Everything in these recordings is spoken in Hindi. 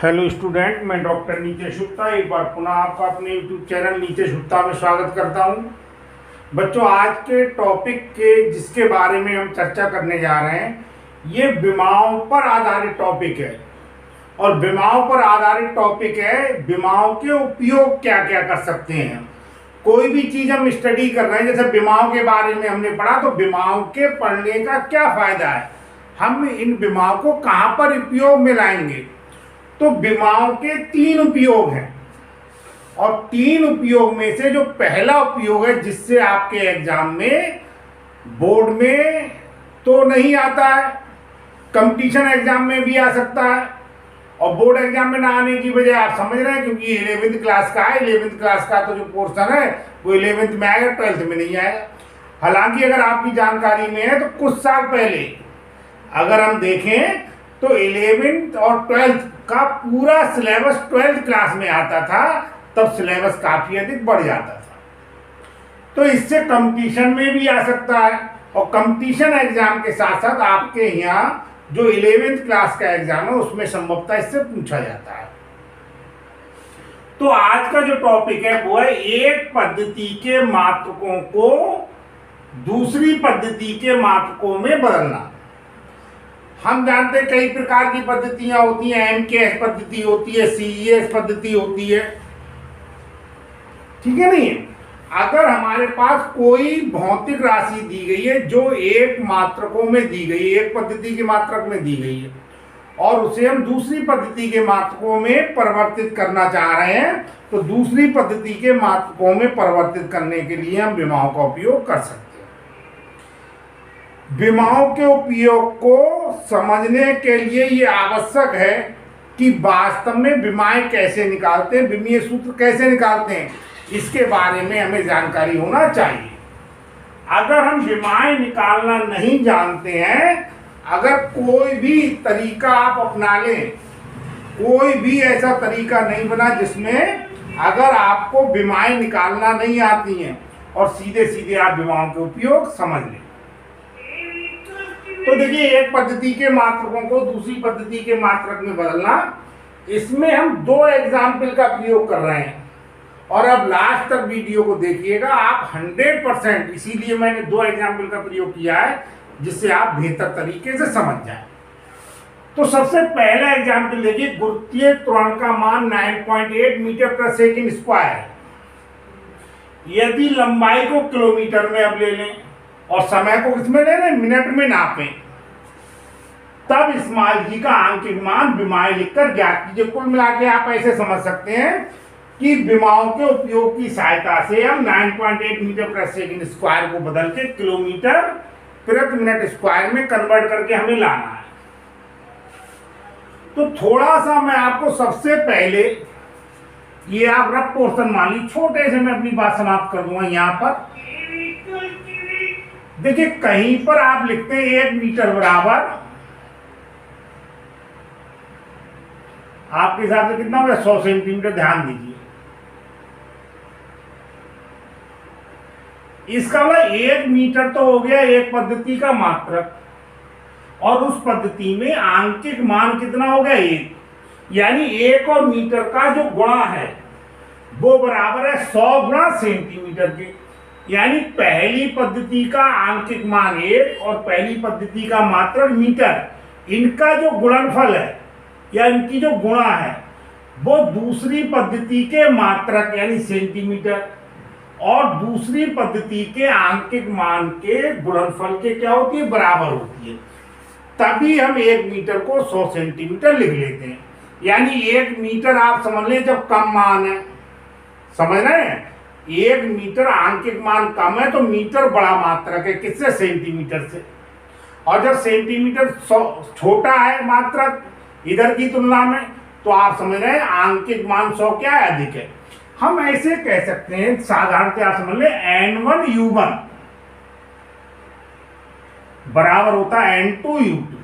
हेलो स्टूडेंट, मैं डॉक्टर नीतीश गुप्ता एक बार पुनः आपका अपने यूट्यूब चैनल नीतीश गुप्ता में स्वागत करता हूं। बच्चों, आज के टॉपिक के जिसके बारे में हम चर्चा करने जा रहे हैं, ये बीमाओं पर आधारित टॉपिक है। और बीमाओं पर आधारित टॉपिक है, बीमाओं के उपयोग क्या क्या कर सकते हैं। कोई भी चीज़ हम स्टडी कर रहे हैं, जैसे बीमाओं के बारे में हमने पढ़ा, तो बीमाओं के पढ़ने का क्या फ़ायदा है, हम इन बीमाओं को कहाँ पर उपयोग में लाएंगे। तो बीमाओं के 3 उपयोग हैं, और 3 उपयोग में से जो पहला उपयोग है, जिससे आपके एग्जाम में बोर्ड में तो नहीं आता है, कंपटीशन एग्जाम में भी आ सकता है, और बोर्ड एग्जाम में ना आने की वजह आप समझ रहे हैं, क्योंकि 11वीं क्लास का है। 11वीं क्लास का तो जो पोर्शन है वो 11वीं में आएगा, 12th में नहीं आएगा। हालांकि अगर आपकी जानकारी में है तो कुछ साल पहले अगर हम देखें तो 11th और 12th का पूरा सिलेबस 12th क्लास में आता था, तब सिलेबस काफ़ी अधिक बढ़ जाता था। तो इससे कंपटीशन में भी आ सकता है, और कंपटीशन एग्जाम के साथ साथ आपके यहाँ जो 11th क्लास का एग्जाम है उसमें संभवतः इससे पूछा जाता है। तो आज का जो टॉपिक है वो है एक पद्धति के मात्रकों को दूसरी पद्धति के मात्रकों में बदलना। हम जानते हैं कई प्रकार की पद्धतियां होती हैं, MKS पद्धति होती है, CES पद्धति होती है, ठीक है नहीं। अगर हमारे पास कोई भौतिक राशि दी गई है जो एक मात्रकों में दी गई है, एक पद्धति के मात्रक में दी गई है, और उसे हम दूसरी पद्धति के मात्रकों में परिवर्तित करना चाह रहे हैं, तो दूसरी पद्धति के मात्रकों में परिवर्तित करने के लिए हम बीमाओं का उपयोग कर सकते हैं। बीमाओं के उपयोग को समझने के लिए ये आवश्यक है कि वास्तव में बीमाएं कैसे निकालते हैं, बीमीय सूत्र कैसे निकालते हैं, इसके बारे में हमें जानकारी होना चाहिए। अगर हम बीमाएं निकालना नहीं जानते हैं, अगर कोई भी तरीका आप अपना लें, कोई भी ऐसा तरीका नहीं बना जिसमें अगर आपको बीमाएं निकालना नहीं आती हैं और सीधे सीधे आप बीमाओं के उपयोग समझ लें। तो देखिए, एक पद्धति के मात्रकों को दूसरी पद्धति के मात्रक में बदलना, इसमें हम 2 एग्जाम्पल का प्रयोग कर रहे हैं, और अब लास्ट तक वीडियो को देखिएगा आप 100%। इसीलिए मैंने 2 एग्जाम्पल का प्रयोग किया है, जिससे आप बेहतर तरीके से समझ जाएं। तो सबसे पहला एग्जाम्पल देखिए, गुरुत्वीय त्वरण का मान 9.8 मीटर प्रति सेकंड स्क्वायर। यदि लंबाई को किलोमीटर में अब ले लें और समय को किसमें ले लें, मिनट में नापें, तब स्मॉल जी का आंकिक मान बीमाएं लिखकर ज्ञात कीजिए। कुल मिला के आप ऐसे समझ सकते हैं कि बीमाओं के उपयोग की सहायता से हम 9.8 मीटर प्रति सेकंड स्क्वायर को बदल के किलोमीटर प्रति मिनट स्क्वायर में कन्वर्ट करके हमें लाना है। तो थोड़ा सा मैं आपको सबसे पहले ये आप रफ पोर्शन मान ली, छोटे से मैं अपनी बात समाप्त कर दूंगा। यहाँ पर देखिए, कहीं पर आप लिखते हैं 1 मीटर बराबर, आपके हिसाब से कितना होगा, 100 सेंटीमीटर। ध्यान दीजिए, इसका मतलब 1 मीटर तो हो गया एक पद्धति का मात्रक, और उस पद्धति में आंकिक मान कितना हो गया, 1। यानी 1 और मीटर का जो गुणा है वो बराबर है 100 गुणा सेंटीमीटर के। यानी पहली पद्धति का आंकिक मान 1 और पहली पद्धति का मात्रक मीटर, इनका जो गुणनफल है या इनकी जो गुणा है वो दूसरी पद्धति के मात्रक यानी सेंटीमीटर और दूसरी पद्धति के आंकिक मान के गुणनफल के क्या होती है, बराबर होती है। तभी हम 1 मीटर को 100 सेंटीमीटर लिख लेते हैं। यानी 1 मीटर आप समझ लें जब कम मान है, समझ रहे हैं, 1 मीटर आंकिक मान कम है तो मीटर बड़ा मात्रक है, किससे, सेंटीमीटर से। और जब सेंटीमीटर छोटा है मात्रक इधर की तुलना में, तो आप समझ रहे हैं आंकिक मान 100 क्या है, अधिक है। हम ऐसे कह सकते हैं, साधारणतः आप समझ लें N1U1 बराबर होता है N2U2।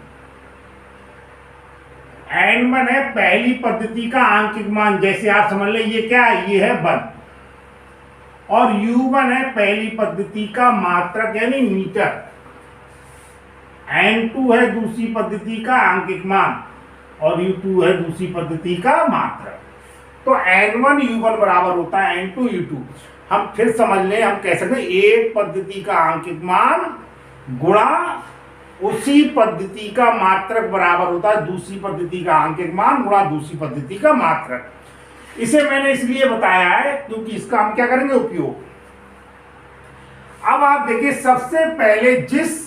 N1 है पहली पद्धति का आंकिक मान, जैसे आप समझ लें ये क्या है, ये है 1, और U1 है पहली पद्धति का मात्रक यानी मीटर। N2 है दूसरी पद्धति का आंकिक मान, और U2 है दूसरी पद्धति का मात्रक। तो N1U1 बराबर होता है N2U2। हम फिर समझ लें, हम कह सकते हैं एक पद्धति का आंकिक मान गुणा उसी पद्धति का मात्रक बराबर होता है दूसरी पद्धति का आंकिक मान गुणा दूसरी पद्धति का मात्रक। इसे मैंने इसलिए बताया है क्योंकि इसका हम क्या करेंगे उपयोग। अब आप देखिए, सबसे पहले जिस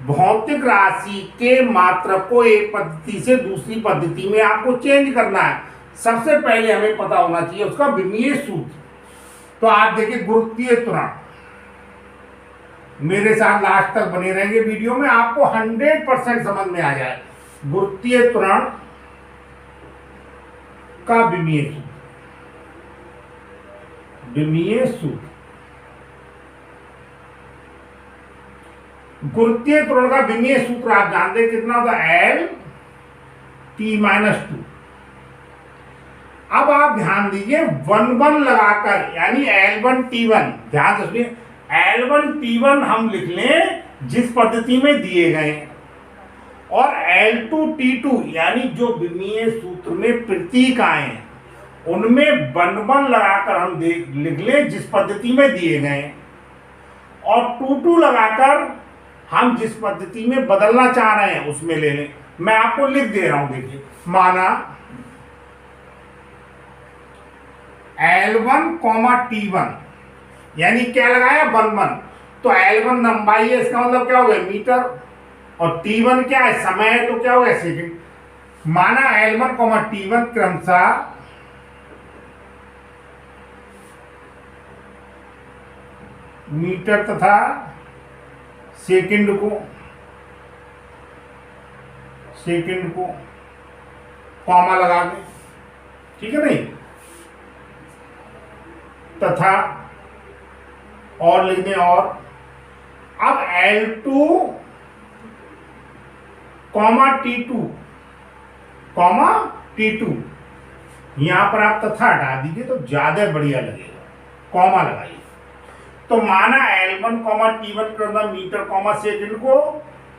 भौतिक राशि के मात्रक को एक पद्धति से दूसरी पद्धति में आपको चेंज करना है, सबसे पहले हमें पता होना चाहिए उसका विमीय सूत्र। तो आप देखिए, गुरुत्वीय त्वरण, मेरे साथ लास्ट तक बने रहेंगे वीडियो में, आपको 100% समझ में आ जाए। गुरुत्वीय त्वरण का विमीय सूत्र, विमीय सूत्र, गुरुत्वीय त्वरण का विमीय सूत्र आप जानते हैं कितना होता है, L T-2। अब आप ध्यान दीजिए, 1 लगाकर, यानी L1 T1, ध्यान से सुनिए, L1 T1 हम लिख लें जिस पद्धति में दिए गए, और L2 T2 यानी जो विमीय सूत्र में प्रतीक आए उनमें 1 लगाकर हम लिख लें जिस पद्धति में दिए गए, और 2 लगाकर हम जिस पद्धति में बदलना चाह रहे हैं उसमें ले लें। मैं आपको लिख दे रहा हूं, देखिए, माना L1, T1, यानी क्या लगाया 1, तो L1 लंबाई है, इसका मतलब क्या हो गया मीटर, और T1 क्या है समय है, तो क्या हो गया सेकंड। माना L1, T1 क्रमशः मीटर तथा सेकंड को कॉमा लगा दें, ठीक है नहीं, तथा और लिख दें, और अब L2, T2 यहां पर आप तथा हटा दीजिए तो ज्यादा बढ़िया लगेगा, कॉमा लगाइए। तो माना L1, T1 क्रमशः मीटर, सेकंड को,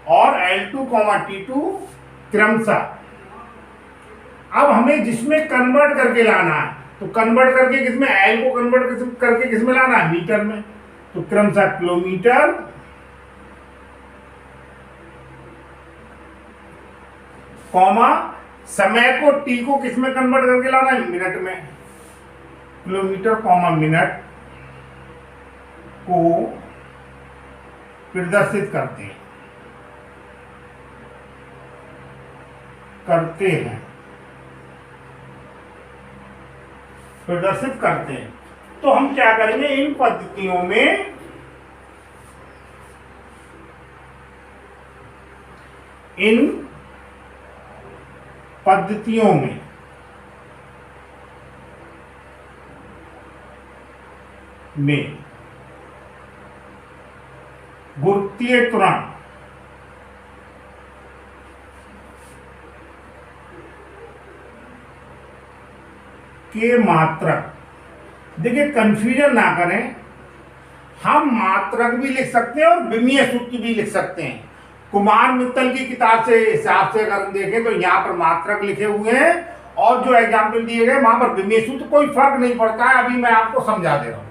और L2, T2 क्रमशः। अब हमें जिसमें कन्वर्ट करके लाना है, तो कन्वर्ट करके किसमें, L को कन्वर्ट करके किसमें लाना है, मीटर में, तो क्रमशः किलोमीटर, कॉमा समय को T को किसमें कन्वर्ट करके लाना है, मिनट में, किलोमीटर, मिनट को प्रदर्शित करते हैं प्रदर्शित करते हैं। तो हम क्या करेंगे, इन पद्धतियों में गुरुत्वीय त्वरण के मात्रक, देखिए कंफ्यूजन ना करें, हम मात्रक भी लिख सकते हैं और विमीय सूत्र भी लिख सकते हैं। कुमार मित्तल की किताब से हिसाब से अगर हम देखें तो यहाँ पर मात्रक लिखे हुए हैं, और जो एग्जाम्पल दिए गए वहां पर विमीय सूत्र, कोई फर्क नहीं पड़ता है। अभी मैं आपको समझा दे रहा हूं।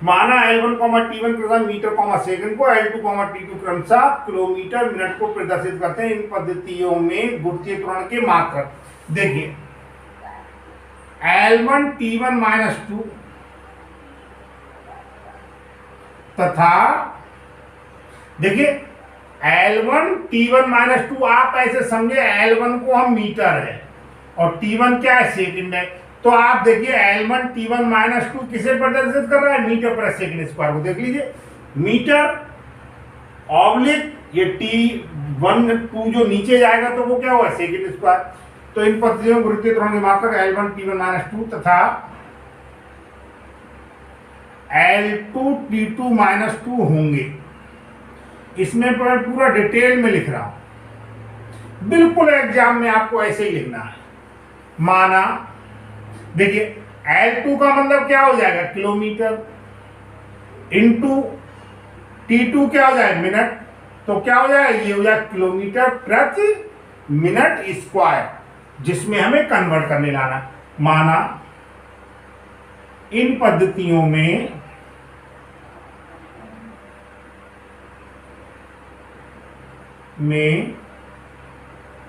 माना L1, T1 क्रमशः मीटर, सेकंड को, L2, T2 क्रमशः किलोमीटर, मिनट को प्रदर्शित करते हैं। इन पद्धतियों में गुरुत्वीय त्वरण के मात्रक, देखिए L1 T1 - 2 तथा देखिए L1 T1 - 2, आप ऐसे समझे L1 को हम मीटर है और T1 क्या है, सेकंड है। तो आप देखिए L1 T1 - 2 किसे प्रदर्शित कर रहा है, मीटर पर सेकंड स्क्वायर को। देख लीजिए मीटर ऑब्लिक ये T1 2 जो नीचे जाएगा तो वो क्या होगा, सेकंड स्क्वायर। तो इन पद्धतियों में गुरुत्वीय त्वरण के मात्रक L1 T1 - 2 तथा L2 T2 - 2 होंगे। इसमें मैं पूरा डिटेल में लिख रहा हूं, बिल्कुल एग्जाम में आपको ऐसे ही लिखना है। माना देखिए L2 का मतलब क्या हो जाएगा, किलोमीटर, इनटू T2 क्या हो जाएगा, मिनट, तो क्या हो जाएगा, ये हो जाएगा किलोमीटर प्रति मिनट स्क्वायर, जिसमें हमें कन्वर्ट करने लाना। माना इन पद्धतियों में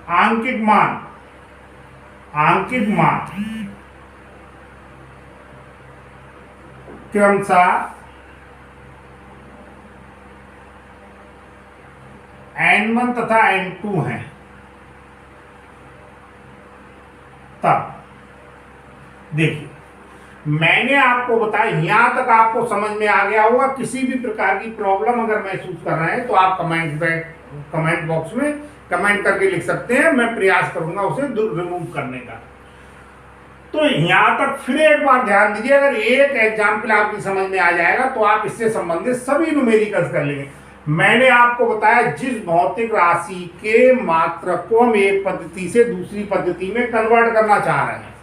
आंकिक मान क्रमशः n1 तथा n2 हैं। तब देखिए, मैंने आपको बताया, यहां तक आपको समझ में आ गया होगा। किसी भी प्रकार की प्रॉब्लम अगर महसूस कर रहे हैं तो आप कमेंट बॉक्स में कमेंट करके लिख सकते हैं, मैं प्रयास करूंगा उसे रिमूव करने का। तो यहां तक फिर एक बार ध्यान दीजिए, अगर एक एग्जाम्पल आपकी समझ में आ जाएगा तो आप इससे संबंधित सभी न्यूमेरिकल्स कर लेंगे। मैंने आपको बताया, जिस भौतिक राशि के मात्रक को हम एक पद्धति से दूसरी पद्धति में कन्वर्ट करना चाह रहे हैं,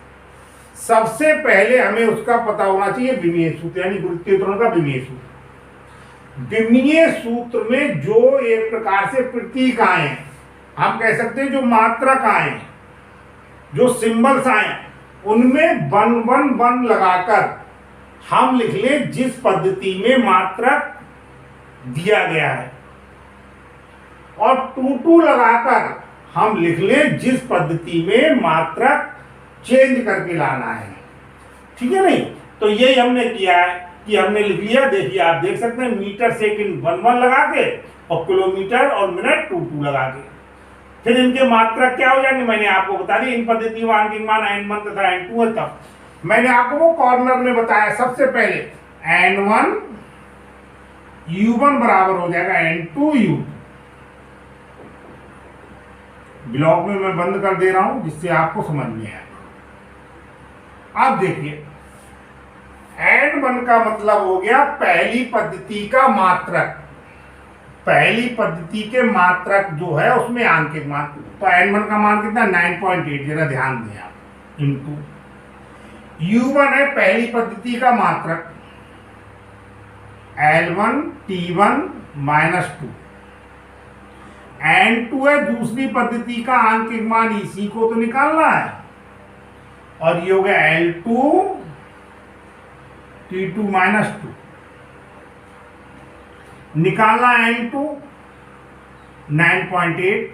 सबसे पहले हमें उसका पता होना चाहिए विमीय सूत्र, यानी गुरुत्वीय त्वरण का विमीय सूत्र। विमीय सूत्र में जो एक प्रकार से प्रतीक आए, हम कह सकते हैं जो मात्रक आए, जो सिंबल्स आए, उनमें 1 1 1 लगाकर हम लिख लें जिस पद्धति में मात्रक दिया गया है, और 2 2 लगाकर हम लिख लें जिस पद्धति में मात्रक चेंज करके लाना है। ठीक है नहीं? तो यही हमने किया है कि हमने लिख लिया। देखिए, आप देख सकते हैं मीटर सेकंड 1 1 लगा के और किलोमीटर और मिनट 2 2 लगा के, फिर इनके मात्रक क्या हो जाएंगे मैंने आपको बता दी। इन पद्धतियों में आंकिक मान n1 तथा n2 है। तब मैंने आपको वो कॉर्नर में बताया, सबसे पहले n1 u1 बराबर हो जाएगा n2 u2। ब्लॉक में मैं बंद कर दे रहा हूं जिससे आपको समझ में आए। अब देखिए, n1 का मतलब हो गया पहली पद्धति का मात्रक, पहली पद्धति के मात्रक जो है उसमें आंकिक मान। तो n1 का मान कितना, 9.8, जरा ध्यान दें आप, इनटू u1 है पहली पद्धति का मात्रक, L1 T1 -2, n2 है दूसरी पद्धति का आंकिक मान, इसी को तो निकालना है, और ये हो गया L2 T2 -2। निकालना n2 9.8।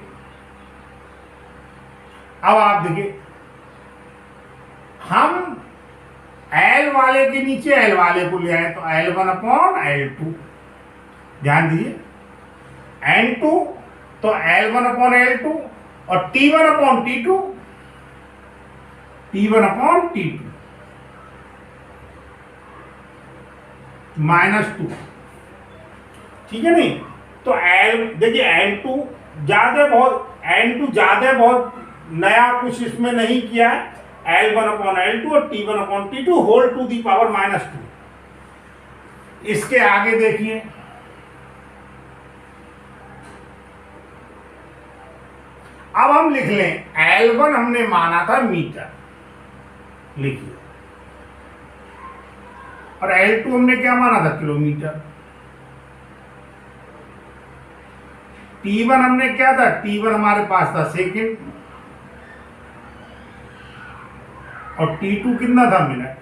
अब आप देखिए, हम L वाले के नीचे L वाले को ले आए तो L1 अपॉन L2, ध्यान दीजिए, n2 तो L1 अपॉन L2 और T1 upon T2, T1 upon T2 -2। ठीक है नहीं? तो देखिए n2 ज्यादा बहुत नया कुछ इसमें नहीं किया है। L1 अपॉन L2 और T1 upon T2 whole to the power -2। इसके आगे देखिए, अब हम लिख लें, L1 हमने माना था मीटर, लिखिए, और L2 हमने क्या माना था, किलोमीटर। T1 हमने क्या था, T1 हमारे पास था सेकंड, और T2 कितना था, मिनट।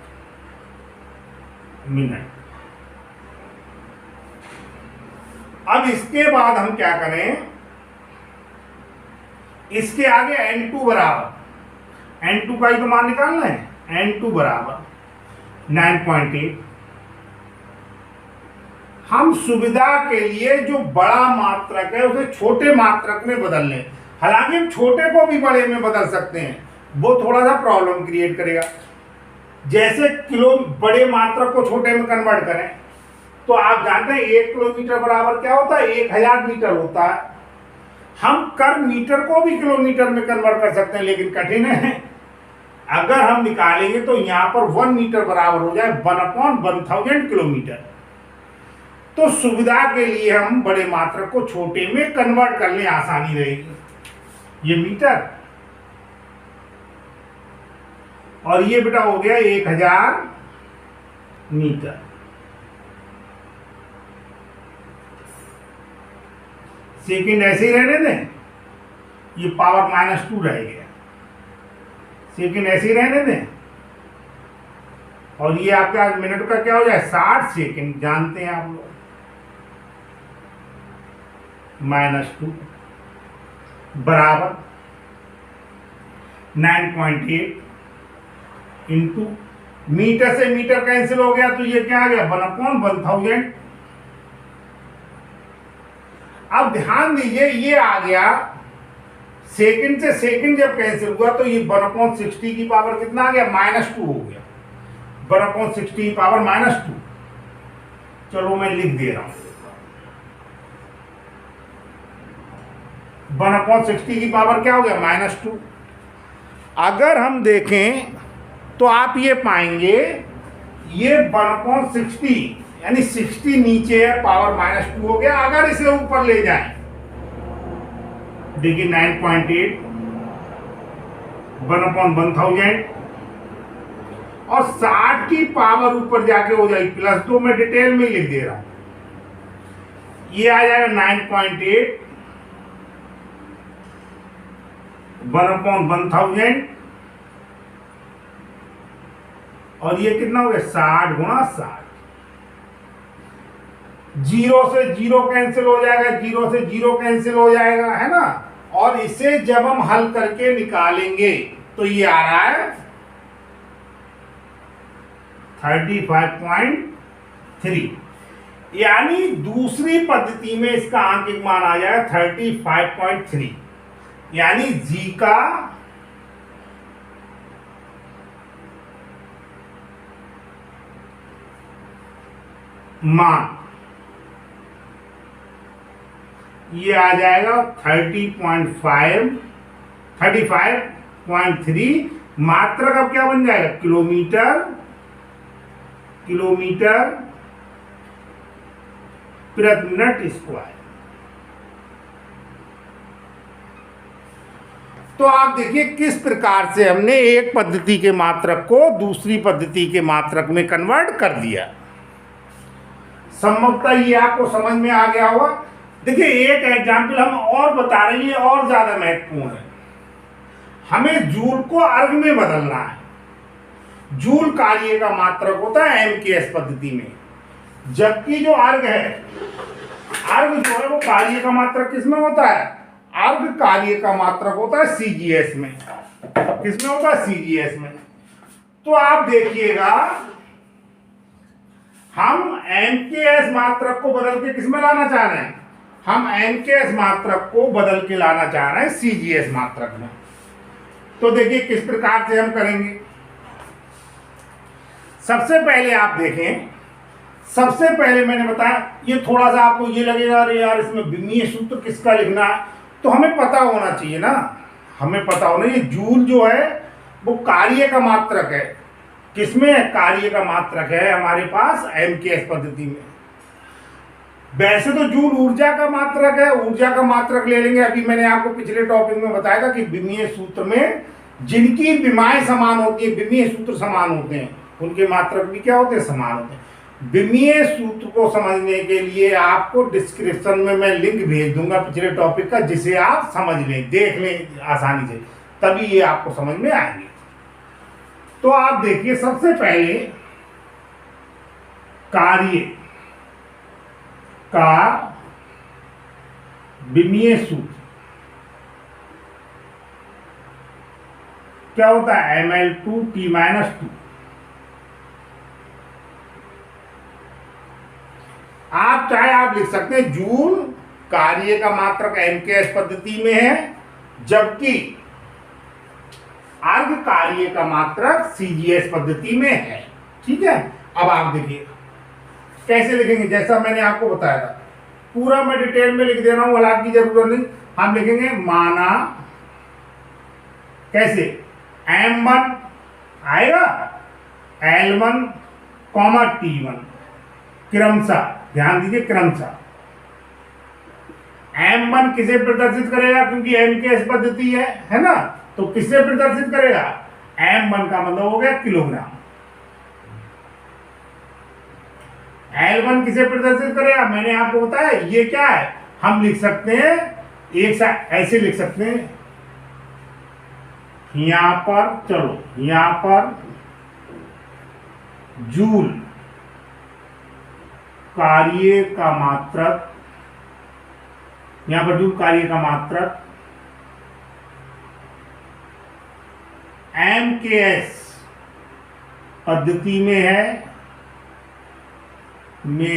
अब इसके बाद हम क्या करें, इसके आगे n2 बराबर, n2 का ही तो मान निकालना है, n2 बराबर 9.8। हम सुविधा के लिए जो बड़ा मात्रक है उसे छोटे मात्रक में बदल लें। हालांकि हम छोटे को भी बड़े में बदल सकते हैं, वो थोड़ा सा प्रॉब्लम क्रिएट करेगा। जैसे बड़े मात्रक को छोटे में कन्वर्ट करें तो आप जानते हैं 1 किलोमीटर बराबर क्या होता है, 1000 मीटर होता है। हम कर मीटर को भी किलोमीटर में कन्वर्ट कर सकते हैं, लेकिन कठिन है। अगर हम निकालेंगे तो यहां पर 1 मीटर बराबर हो जाए 1/1000 किलोमीटर। तो सुविधा के लिए हम बड़े मात्रक को छोटे में कन्वर्ट करने आसानी रहेगी। ये मीटर और ये बेटा हो गया 1000 मीटर। सेकंड ऐसे ही रहने दें, ये पावर -2 रह गया, सेकंड ऐसे ही रहने दें। और ये आपका मिनट का क्या हो जाए 60 सेकंड, जानते हैं आप लोग। -2 बराबर 9.8 इंटू, मीटर से मीटर कैंसिल हो गया तो ये क्या आ गया 1/1000। अब ध्यान दीजिए ये आ गया, सेकंड से सेकंड जब कैंसिल हुआ तो ये 1/60 की पावर कितना आ गया -2 हो गया, 1/60 की पावर -2। चलो मैं लिख दे रहा हूं, 1/60 की पावर क्या हो गया -2। अगर हम देखें तो आप ये पाएंगे ये 1/60 यानी 60 नीचे है, पावर -2 हो गया। अगर इसे ऊपर ले जाएं, देखिए 9.8 1/1000 और 60 की पावर ऊपर जाके हो जाएगी +2। मैं डिटेल में लिख दे रहा हूं, ये आ जाएगा 9.8 1/1000 और ये कितना हो गया 60 गुणा 60। 0 से 0 कैंसिल हो जाएगा, 0 से 0 कैंसिल हो जाएगा, है ना। और इसे जब हम हल करके निकालेंगे तो ये आ रहा है 35.3, यानी दूसरी पद्धति में इसका आंकिक मान आ जाएगा 35.3, यानी जी का मान ये आ जाएगा 35.3। मात्रक अब क्या बन जाएगा किलोमीटर प्रति मिनट स्क्वायर। तो आप देखिए किस प्रकार से हमने एक पद्धति के मात्रक को दूसरी पद्धति के मात्रक में कन्वर्ट कर दिया। संभवतः ये आपको समझ में आ गया होगा। देखिए एक एग्जाम्पल हम और बता रहे हैं और ज्यादा महत्वपूर्ण है। हमें जूल को अर्ग में बदलना है। जूल कार्य का मात्रक होता है एमकेएस पद्धति में, जबकि जो अर्ग है, अर्ग जो है वो कार्य का मात्रक किसमें होता है, अर्ग कार्य का मात्रक होता है सीजीएस में। किसमें होता है सीजीएस में। तो आप देखिएगा हम एमकेएस मात्रक को बदल के किसमें लाना चाह रहे हैं, हम एमकेएस मात्रक को बदल के लाना चाह रहे हैं सीजीएस मात्रक में। तो देखिए किस प्रकार से हम करेंगे। सबसे पहले आप देखें, सबसे पहले मैंने बताया, ये थोड़ा सा आपको ये लगेगा अरे यार इसमें विमीय सूत्र किसका लिखना है, तो हमें पता होना चाहिए ना, हमें पता होना। ये जूल जो है वो कार्य का मात्रक है। किसमें कार्य का मात्रक है हमारे पास एमकेएस पद्धति में। वैसे तो जूल ऊर्जा का मात्रक है, ऊर्जा का मात्रक ले लेंगे। अभी मैंने आपको पिछले टॉपिक में बताया था कि विमीय सूत्र में जिनकी विमाएं समान होती है, विमीय सूत्र समान होते हैं, उनके मात्रक भी क्या होते हैं, समान होते हैं। विमीय सूत्र को समझने के लिए आपको डिस्क्रिप्शन में मैं लिंक भेज दूंगा पिछले टॉपिक का, जिसे आप समझ लें, देख लें आसानी से, तभी ये आपको समझ में आएंगे। तो आप देखिए सबसे पहले कार्य का विमीय सूत्र क्या होता है, mL2T-2। आप चाहे आप लिख सकते हैं जूल कार्य का मात्रक एमकेएस पद्धति में है, जबकि अर्ग कार्य का मात्रक सीजीएस पद्धति में है। ठीक है। अब आप देखिए कैसे लिखेंगे, जैसा मैंने आपको बताया था, पूरा मैं डिटेल में लिख दे रहा हूं, हालांकि जरूरत नहीं। हम लिखेंगे माना कैसे, M1 आएगा, L1, T1 क्रमशः, ध्यान दीजिए क्रमशः। M1 किसे प्रदर्शित करेगा, क्योंकि एमकेएस पद्धति है ना, तो किससे प्रदर्शित करेगा, M1 का मतलब हो गया किलोग्राम। L1 किसे प्रदर्शित करेगा, मैंने आपको बताया ये क्या है, हम लिख सकते हैं एक साथ ऐसे लिख सकते हैं, यहां पर चलो, यहां पर जूल कार्य का मात्रक, यहां पर जूल कार्य का मात्रक एमकेएस पद्धति में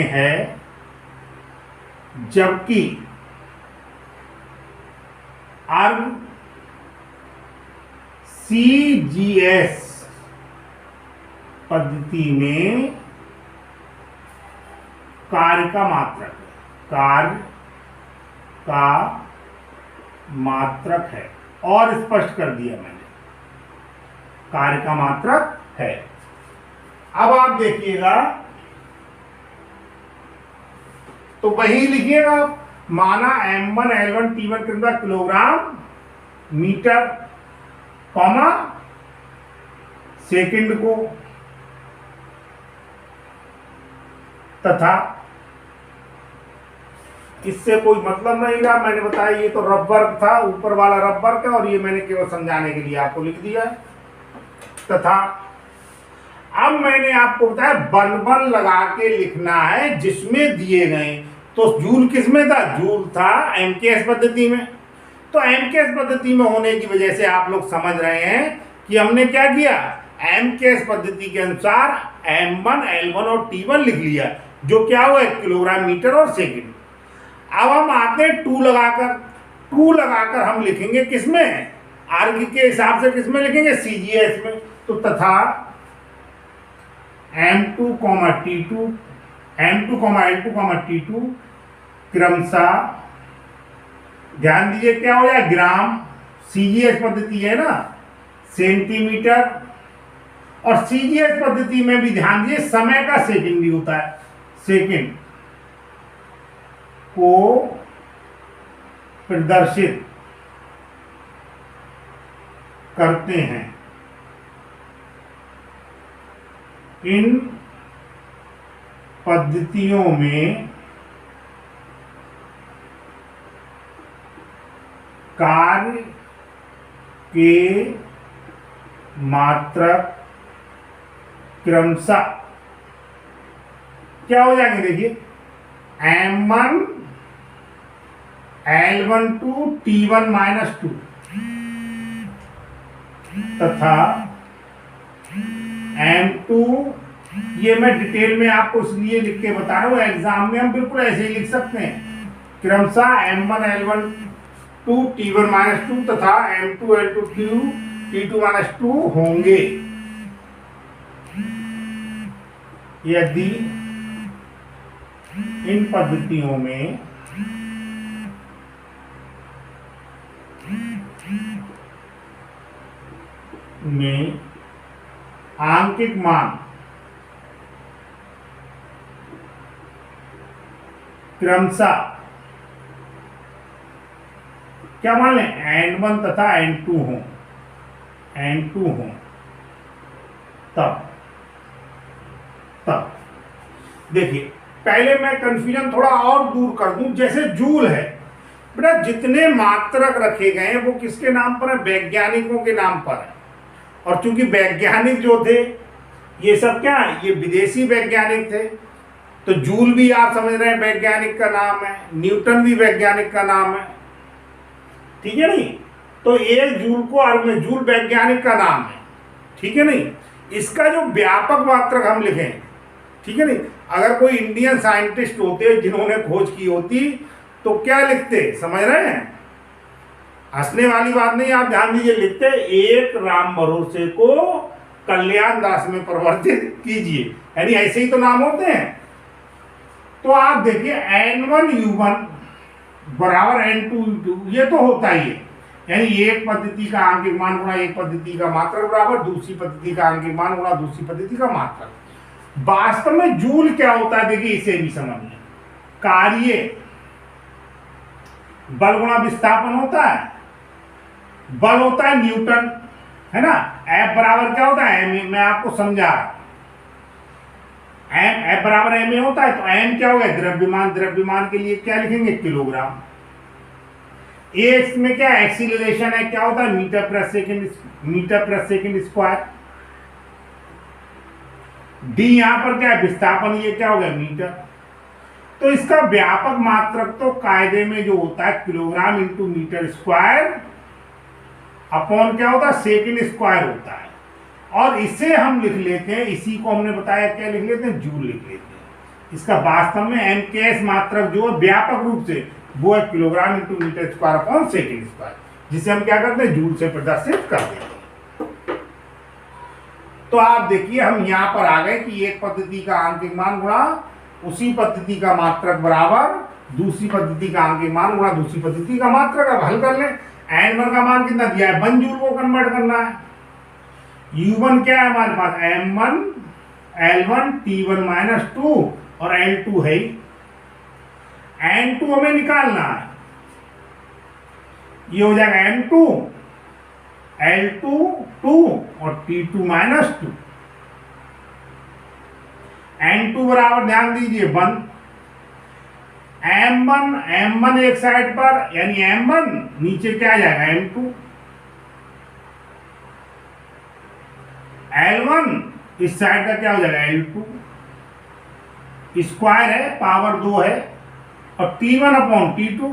है, जबकि अर्ग सीजीएस पद्धति में कार्य का मात्रक है, कार्य का मात्रक है। और स्पष्ट कर दिया मैंने, कार्य का मात्रक है। अब आप देखिएगा तो वही लिखिएगा, माना m1 L1 T1 कितना किलोग्राम मीटर कॉमा सेकंड को, तथा इससे कोई मतलब नहीं रहा, मैंने बताया ये तो रब वर्ग था, ऊपर वाला रब वर्ग है, और ये मैंने केवल समझाने के लिए आपको लिख दिया है। तथा अब मैंने आपको बताया बल लगा के लिखना है जिसमें दिए गए। तो जूल किसमें था? जूल था एमकेएस पद्धति में। तो एमकेएस पद्धति में होने की वजह से आप लोग समझ रहे हैं कि हमने क्या किया, एमकेएस पद्धति के अनुसार M1 L1 और T1 लिख लिया, जो क्या हुआ किलोग्राम मीटर और सेकंड। अब हम आते हैं टू लगाकर हम लिखेंगे किसमें, आर्ग के हिसाब से किसमें लिखेंगे, सीजीएस में। तो तथा M2, T2, M2, L2, T2 क्रमशः, ध्यान दीजिए क्या हो जाए, ग्राम, सीजीएस पद्धति है ना, सेंटीमीटर, और सीजीएस पद्धति में भी ध्यान दीजिए समय का सेकंड भी होता है, सेकंड को प्रदर्शित करते हैं। इन पद्धतियों में कार्य के मात्रक क्रमशः क्या हो जाएंगे, देखिए M1 L1 2 T1 -2 तथा M2, ये मैं डिटेल में आपको इसलिए लिख के बता रहा हूँ, एग्जाम में हम बिल्कुल ऐसे ही लिख सकते हैं, क्रमशः M1 L1 2 T1 -2 तथा M2 L2 T2 -2 होंगे यदि इन पद्धतियों में आंकिक मान क्रमशः क्या मान लें, N1 तथा N2 हो, तब देखिए पहले मैं कंफ्यूजन थोड़ा और दूर कर दूं। जैसे जूल है बेटा, जितने मात्रक रखे गए हैं वो किसके नाम पर है, वैज्ञानिकों के नाम पर है। और चूंकि वैज्ञानिक जो थे ये सब क्या है, ये विदेशी वैज्ञानिक थे, तो जूल भी आप समझ रहे हैं वैज्ञानिक का नाम है, न्यूटन भी वैज्ञानिक का नाम है, ठीक है नहीं। तो एक जूल को अर्ग में, जूल वैज्ञानिक का नाम है, ठीक है नहीं। इसका जो व्यापक मात्रक हम लिखें, ठीक है नहीं। अगर कोई इंडियन साइंटिस्ट होते जिन्होंने खोज की होती तो क्या लिखते, समझ रहे हैं, हंसने वाली बात नहीं, आप ध्यान दीजिए, लिखते एक राम भरोसे को कल्याण दास में परिवर्तित कीजिए, यानी ऐसे ही तो नाम होते हैं। तो आप देखिए N1U1 बराबर N2U2, ये तो होता ही है, यानी एक पद्धति का आंकिक मान गुणा एक पद्धति का मात्रक बराबर दूसरी पद्धति का आंकिक मान गुणा दूसरी पद्धति का मात्रक। वास्तव में जूल क्या होता है, देखिए इसे भी समझिए, कार्य बल गुणा विस्थापन होता है, बल होता है न्यूटन, है ना। F बराबर क्या होता है, m, मैं आपको समझा, F बराबर m होता है, तो m क्या हो गया, द्रव्यमान, द्रव्यमान के लिए क्या लिखेंगे, किलोग्राम। एक्स में क्या एक्सीलरेशन है, क्या होता है मीटर पर सेकेंड स्क्वायर। डी यहां पर क्या है विस्थापन, ये क्या हो गया मीटर। तो इसका व्यापक मात्रक तो कायदे में जो होता है kilogram into metre square upon क्या होता है सेकेंड स्क्वायर होता है। और इसे हम लिख लेते हैं, इसी को हमने बताया क्या लिख लेते हैं, जूल लिख लेते हैं। इसका वास्तव में एमकेएस मात्रक जो है व्यापक रूप से वो है kilogram into metre square upon second square, जिसे हम क्या करते हैं जूल से प्रदर्शित कर देते हैं। तो आप देखिए हम यहां पर आ गए कि एक पद्धति का आंतरिक मान गुणा उसी पद्धति का मात्रक बराबर दूसरी पद्धति का आंतरिक मान गुणा दूसरी पद्धति का मात्रक। अब हल कर लें। n1 का मान कितना दिया है, 1 जूल को कन्वर्ट करना है। u1 क्या है हमारे पास, m1 L1 T1 माइनस 2 और L2 है ही। n2 हमें निकालना है, ये हो जाएगा m2 L2 2 और T2 माइनस 2। n2 बराबर ध्यान दीजिए 1। m1 एक साइड पर यानी m1 नीचे क्या आ जाएगा m2। L1 इस साइड का क्या हो जाएगा L2, स्क्वायर है पावर 2 है और T1 अपॉन T2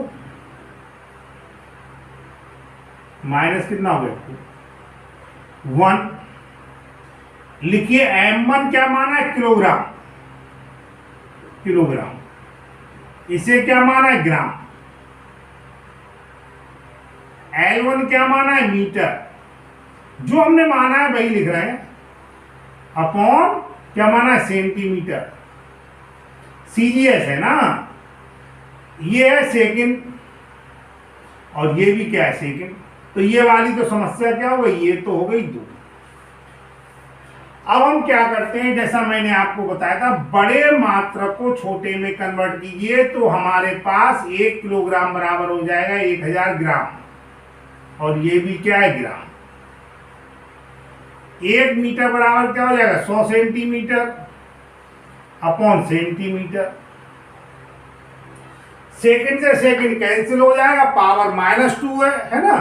माइनस कितना हो गया 1। लिखिए m1 क्या माना है किलोग्राम, इसे क्या माना है ग्राम। L1 क्या माना है मीटर, जो हमने माना है वही लिख रहे हैं, अपॉन क्या माना है सेंटीमीटर। सीजीएस है ना, ये है सेकंड और ये भी क्या है सेकंड। तो ये वाली तो समस्या क्या हो गई, ये तो हो गई 2। अब हम क्या करते हैं, जैसा मैंने आपको बताया था बड़े मात्रक को छोटे में कन्वर्ट कीजिए तो हमारे पास 1 किलोग्राम बराबर हो जाएगा 1000 ग्राम और ये भी क्या है ग्राम। 1 मीटर बराबर क्या हो जाएगा 100 सेंटीमीटर अपॉन सेंटीमीटर। सेकंड से सेकंड कैंसिल हो जाएगा, पावर -2 है ना।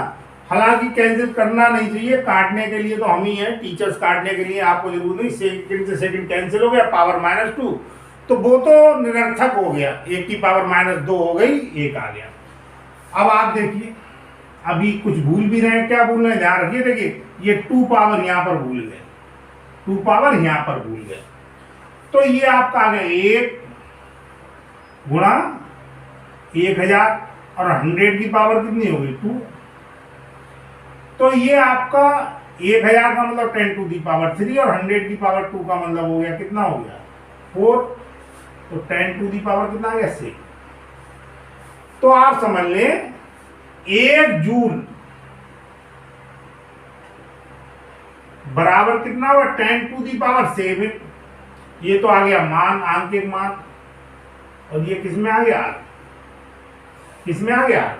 हालांकि कैंसिल करना नहीं चाहिए, काटने के लिए तो हम ही हैं टीचर्स, काटने के लिए आपको जरूरत नहीं। सेकंड से सेकंड कैंसिल हो गया, पावर -2 तो वो तो निरर्थक हो गया, 1 की पावर -2 हो गई, 1 आ गया। अब आप देखिए अभी कुछ भूल भी रहे हैं, क्या भूल रहे हैं ध्यान रखिए। देखिए ये 2 पावर यहां पर भूल गए, 2 पावर यहां पर भूल गए, तो ये आपका आ गया 1 गुणा 1000 और 100 की पावर कितनी हो गई 2। तो ये आपका 1000 का मतलब 10 टू दी पावर 3 और 100 की पावर 2 का मतलब हो गया कितना हो गया 4। तो 10 टू दी पावर कितना आ गया 6। तो आप समझ लें 1 जूल बराबर कितना होगा 10 टू दी पावर 7। ये तो आ गया मान, आंतरिक मान, और ये किस में आ गया, किस में आ गया।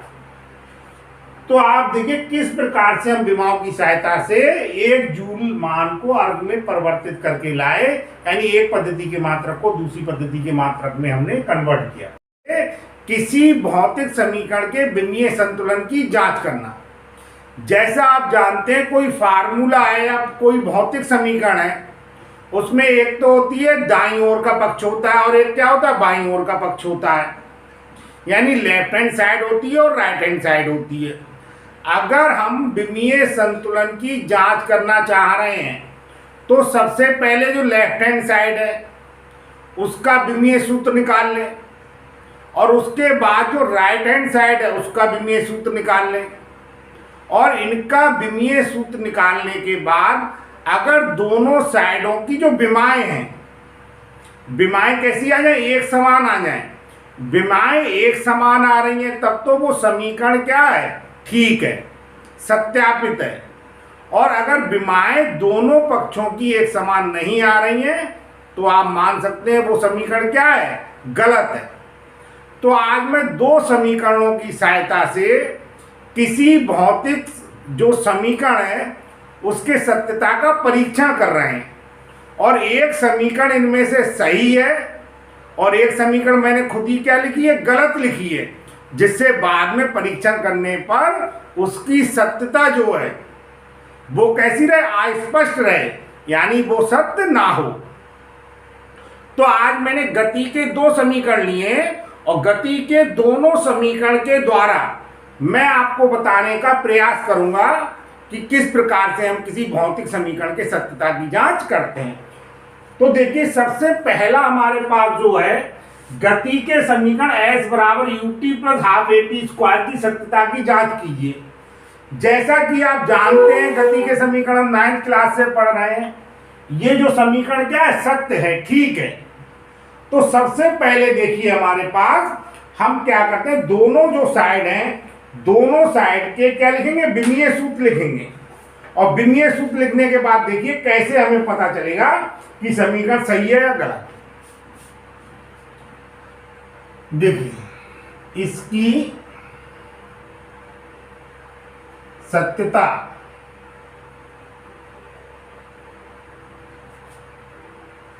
तो आप देखिए किस प्रकार से हम विमाओं की सहायता से 1 जूल मान को अर्ग में परिवर्तित करके लाए, यानी एक पद्धति के मात्रक को दूसरी पद्धति के मात्रक में हमने कन्वर्ट किया। किसी भौतिक समीकरण के विमीय संतुलन की जांच करना। जैसा आप जानते हैं कोई फार्मूला है या कोई भौतिक समीकरण है, उसमें एक तो होती है दाईं ओर का पक्ष होता है और एक क्या होता है बाईं ओर का पक्ष होता है, यानी लेफ्ट हैंड साइड होती है और राइट हैंड साइड होती है। अगर हम विमीय संतुलन की जांच करना चाह रहे हैं तो सबसे पहले जो लेफ्ट हैंड साइड है उसका विमीय सूत्र निकाल लें और उसके बाद जो राइट हैंड साइड है उसका विमीय सूत्र निकाल लें। और इनका विमीय सूत्र निकालने के बाद अगर दोनों साइडों की जो विमाएं हैं, विमाएं कैसी आ जाए, एक समान आ जाए। विमाएं एक समान आ रही हैं तब तो वो समीकरण क्या है, ठीक है, सत्यापित है। और अगर विमाएं दोनों पक्षों की एक समान नहीं आ रही हैं तो आप मान सकते हैं वो समीकरण क्या है, गलत है। तो आज मैं 2 समीकरणों की सहायता से किसी भौतिक जो समीकरण है उसके सत्यता का परीक्षण कर रहे हैं। और एक समीकरण इनमें से सही है और एक समीकरण मैंने खुद ही क्या लिखी है, गलत लिखी है। जिससे बाद में परीक्षण करने पर उसकी सत्यता जो है वो कैसी रहे, अस्पष्ट रहे, यानी वो सत्य ना हो। तो आज मैंने गति के 2 समीकरण लिए और गति के दोनों समीकरण के द्वारा मैं आपको बताने का प्रयास करूंगा कि किस प्रकार से हम किसी भौतिक समीकरण के सत्यता की जांच करते हैं। तो देखिए, सबसे पहला हमारे पास जो है गति के समीकरण s बराबर ut plus half at square की सत्यता की जांच कीजिए। जैसा कि आप जानते हैं गति के समीकरण हम 9th क्लास से पढ़ रहे हैं। ये जो समीकरण क्या है, सत्य है, ठीक है। तो सबसे पहले देखिए हमारे पास हम क्या करते हैं, दोनों जो साइड हैं दोनों साइड के क्या लिखेंगे, विमीय सूत्र लिखेंगे। और विमीय सूत्र लिखने के बाद देखिए कैसे हमें पता चलेगा कि समीकरण सही है या गलत। देखिए, इसकी सत्यता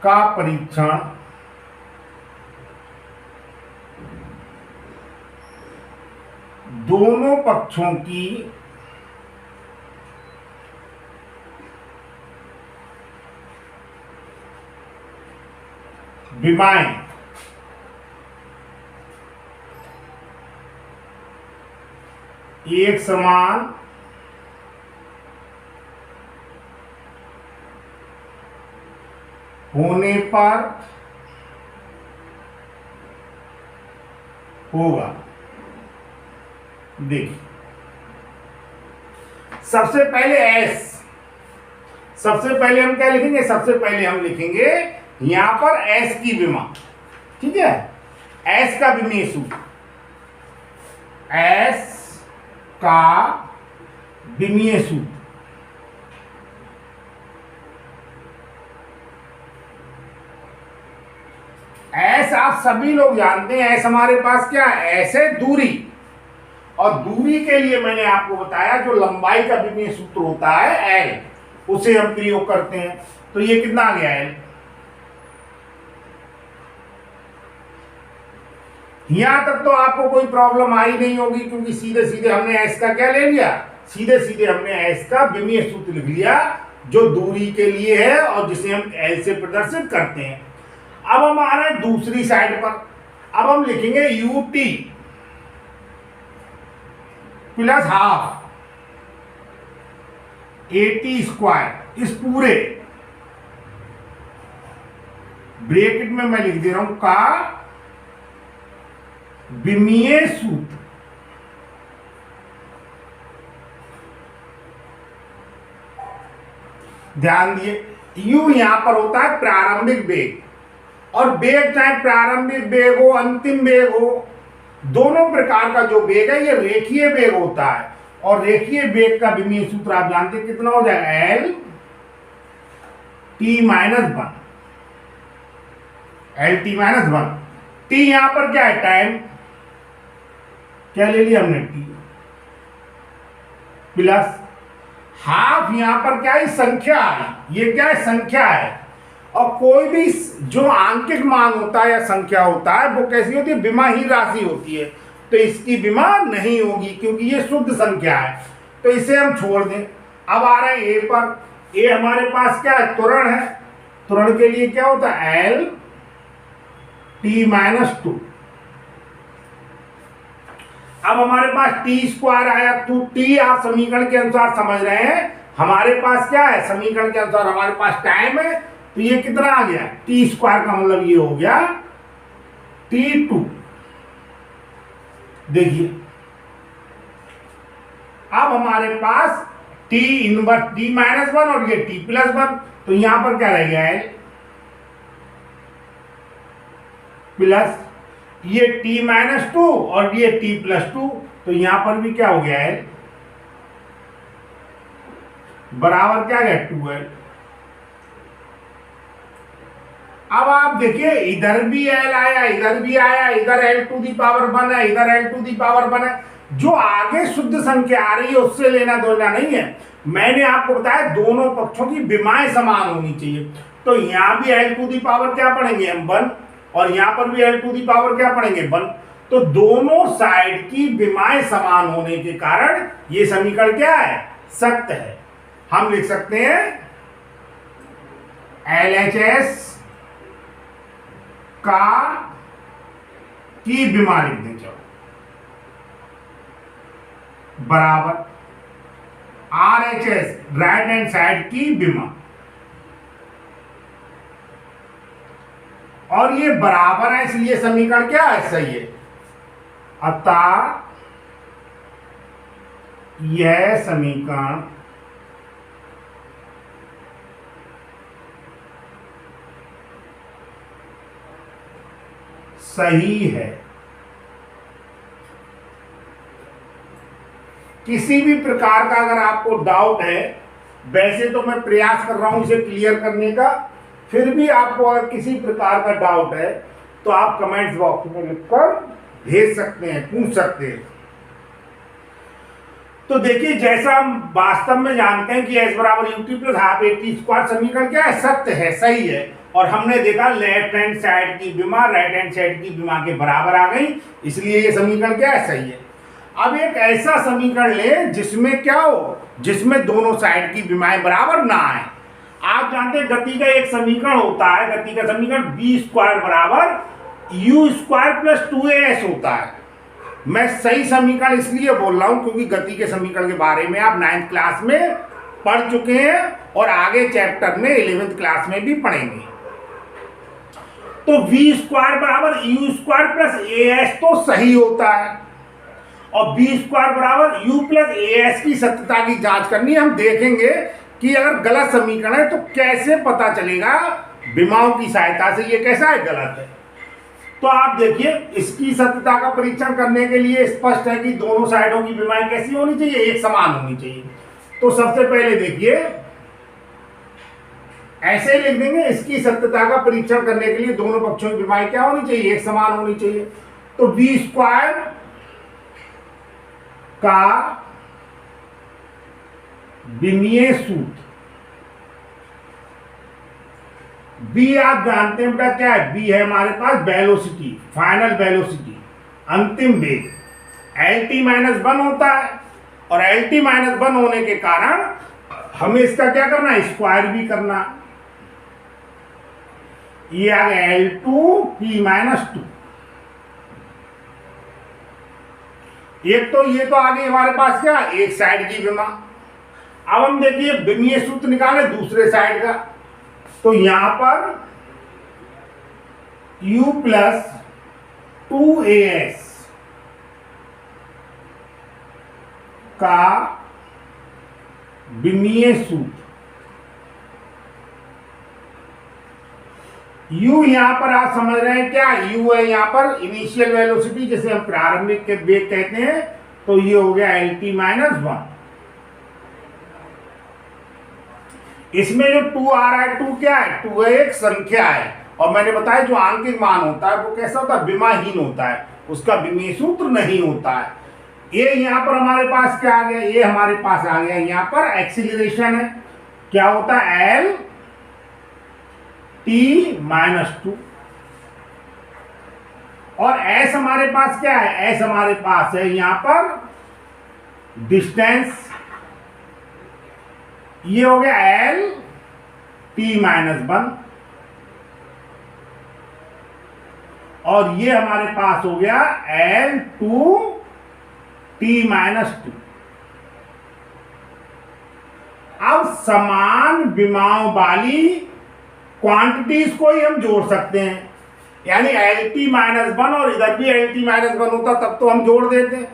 का परीक्षण दोनों पक्षों की विमाएं एक समान होने पर होगा। देखिए, सबसे पहले s, सबसे पहले हम क्या लिखेंगे, सबसे पहले हम लिखेंगे यहां पर s की विमा, ठीक है, s का विमीय सूत्र, s का विमीय सूत्र। s आप सभी लोग जानते हैं, s हमारे पास क्या है, s है दूरी। और दूरी के लिए मैंने आपको बताया जो लंबाई का विमीय सूत्र होता है l, उसे हम प्रयोग करते हैं। तो ये कितना आ गया l, यहां तक तो आपको कोई प्रॉब्लम आई नहीं होगी, क्योंकि सीधे सीधे हमने s का क्या ले लिया, सीधे सीधे हमने s का विमीय सूत्र लिख लिया जो दूरी के लिए है और जिसे हम l से प्रदर्शित करते हैं। अब हम आ रहे हैं दूसरी साइड पर। अब हम लिखेंगे ut plus half at square, इस पूरे ब्रैकेट में मैं लिख दे रहा हूं का विमीय सूत्र। ध्यान दिए, u यहां पर होता है प्रारंभिक वेग, और वेग चाहे प्रारंभिक वेग हो अंतिम वेग हो, दोनों प्रकार का जो वेग है ये रेखीय वेग होता है। और रेखीय वेग का विमीय सूत्र आप जानते हैं कितना हो जाएगा, l t minus 1, l t minus 1। t यहां पर क्या है, टाइम, क्या ले लिया हमने, t प्लस हाफ, यहां पर क्या है, संख्या है, ये क्या है, संख्या है। और कोई भी जो आंकिक मान होता है या संख्या होता है वो कैसी होती है, विमाहीन राशि होती है। तो इसकी विमा नहीं होगी क्योंकि ये शुद्ध संख्या है, तो इसे हम छोड़ दें। अब आ रहे हैं a पर। a हमारे पास क्या है, त्वरण है। त्वरण के लिए क्या होता है, l t माइनस 2। अब हमारे पास t स्क्वायर आया, तो t आप समीकरण के अनुसार समझ रहे हैं, हमारे पास क्या है, समीकरण के अनुसार हमारे पास टाइम है, तो ये कितना आ गया, t स्क्वायर का मतलब ये हो गया t2। देखिए, अब हमारे पास t इनवर्स t माइनस 1 और ये t प्लस 1, तो यहां पर क्या रह गया है, प्लस ये t माइनस 2 और ये t प्लस 2, तो यहां पर भी क्या हो गया है, बराबर क्या गया, 2l। अब आप देखिए, इधर भी l आया, इधर भी आया, इधर l टू दी पावर 1 है, इधर l टू दी पावर 1 है। जो आगे शुद्ध संख्या आ रही है उससे लेना देना नहीं है। मैंने आपको बताया दोनों पक्षों की विमाएं समान होनी चाहिए। तो यहां भी l टू दी पावर क्या पढ़ेंगे हम, 1, और यहां पर भी l टू दी पावर क्या पढ़ेंगे, 1। तो दोनों साइड की विमाएं समान होने के कारण ये समीकरण क्या है, सत्य है। हम लिख सकते हैं LHS की विमा लिख दें, चलो बराबर RHS राइट हैंड साइड की विमा, और ये बराबर है इसलिए समीकरण क्या है, सही है। अतः यह समीकरण सही है। किसी भी प्रकार का अगर आपको डाउट है, वैसे तो मैं प्रयास कर रहा हूं इसे क्लियर करने का, फिर भी आपको अगर किसी प्रकार का डाउट है तो आप कमेंट्स बॉक्स में लिखकर भेज सकते हैं, पूछ सकते हैं। तो देखिए, जैसा हम वास्तव में जानते हैं कि s बराबर ut plus half at square समीकरण क्या है, सत्य है, सही है। और हमने देखा लेफ्ट हैंड साइड की विमा राइट हैंड साइड की विमा के बराबर आ गई, इसलिए ये समीकरण क्या है, सही है। अब एक ऐसा समीकरण ले जिसमें क्या हो, जिसमें दोनों साइड की विमाएं बराबर ना आए। आप जानते हैं गति का एक समीकरण होता है, गति का समीकरण b स्क्वायर बराबर u स्क्वायर प्लस 2as होता है। मैं सही समीकरण इसलिए बोल रहा हूं क्योंकि गति के समीकरण के बारे में आप 9th क्लास में पढ़ चुके हैं और आगे चैप्टर में 11th क्लास में भी पढ़ेंगे। तो v स्क्वायर बराबर u स्क्वायर प्लस as तो सही होता है, और b स्क्वायर बराबर u प्लस as की सत्यता की जांच करनी है। हम देखेंगे कि अगर गलत समीकरण है तो कैसे पता चलेगा विमाओं की सहायता से ये कैसा है, गलत है। तो आप देखिए, इसकी सत्यता का परीक्षण करने के लिए स्पष्ट है कि दोनों साइडों की विमाएं कैसी होनी चाहिए, एक समान होनी चाहिए। तो सबसे पहले देखिए, ऐसे ही लिख देंगे, इसकी सत्यता का परीक्षण करने के लिए दोनों पक्षों की विमाएं क्या होनी चाहिए, एक समान होनी चाहिए। तो b स्क्वायर का विमीय सूत्र, b आप जानते हैं बेटा क्या है, b है हमारे पास वेलोसिटी, फाइनल वेलोसिटी, अंतिम वेग। LT-1 होता है, और LT-1 होने के कारण हमें इसका क्या करना है, स्क्वायर भी करना। ये आ गया L2T-2। एक तो ये तो आगे हमारे पास क्या, एक साइड की विमा। अब हम देखिए विमीय सूत्र निकाले दूसरे साइड का, तो यहां पर u प्लस 2as का विमीय सूत्र, u यहां पर आप समझ रहे हैं क्या, u है यहां पर इनिशियल वेलोसिटी, जिसे हम प्रारंभिक के वेग कहते हैं। तो ये हो गया LT-1। इसमें जो 2 आ रहा है, 2 क्या है, 2 है एक संख्या है, और मैंने बताया जो आंकिक मान होता है वो कैसा होता है, विमाहीन होता है, उसका विमीय सूत्र नहीं होता है। ये यहाँ पर हमारे पास क्या आ गया, ये हमारे पास आ गया, यहाँ पर एक्सीलरेशन है, क्या होता है, L-T-2, और s हमारे पास क्या है, s हमारे पास है यहाँ पर डिस्टेंस, ये हो गया L-T-1, और ये हमारे पास हो गया L2T-2। अब समान विमाओं वाली क्वांटिटीज को ही हम जोड़ सकते हैं, यानी LT-1 और इधर भी LT-1 होता तब तो हम जोड़ देते,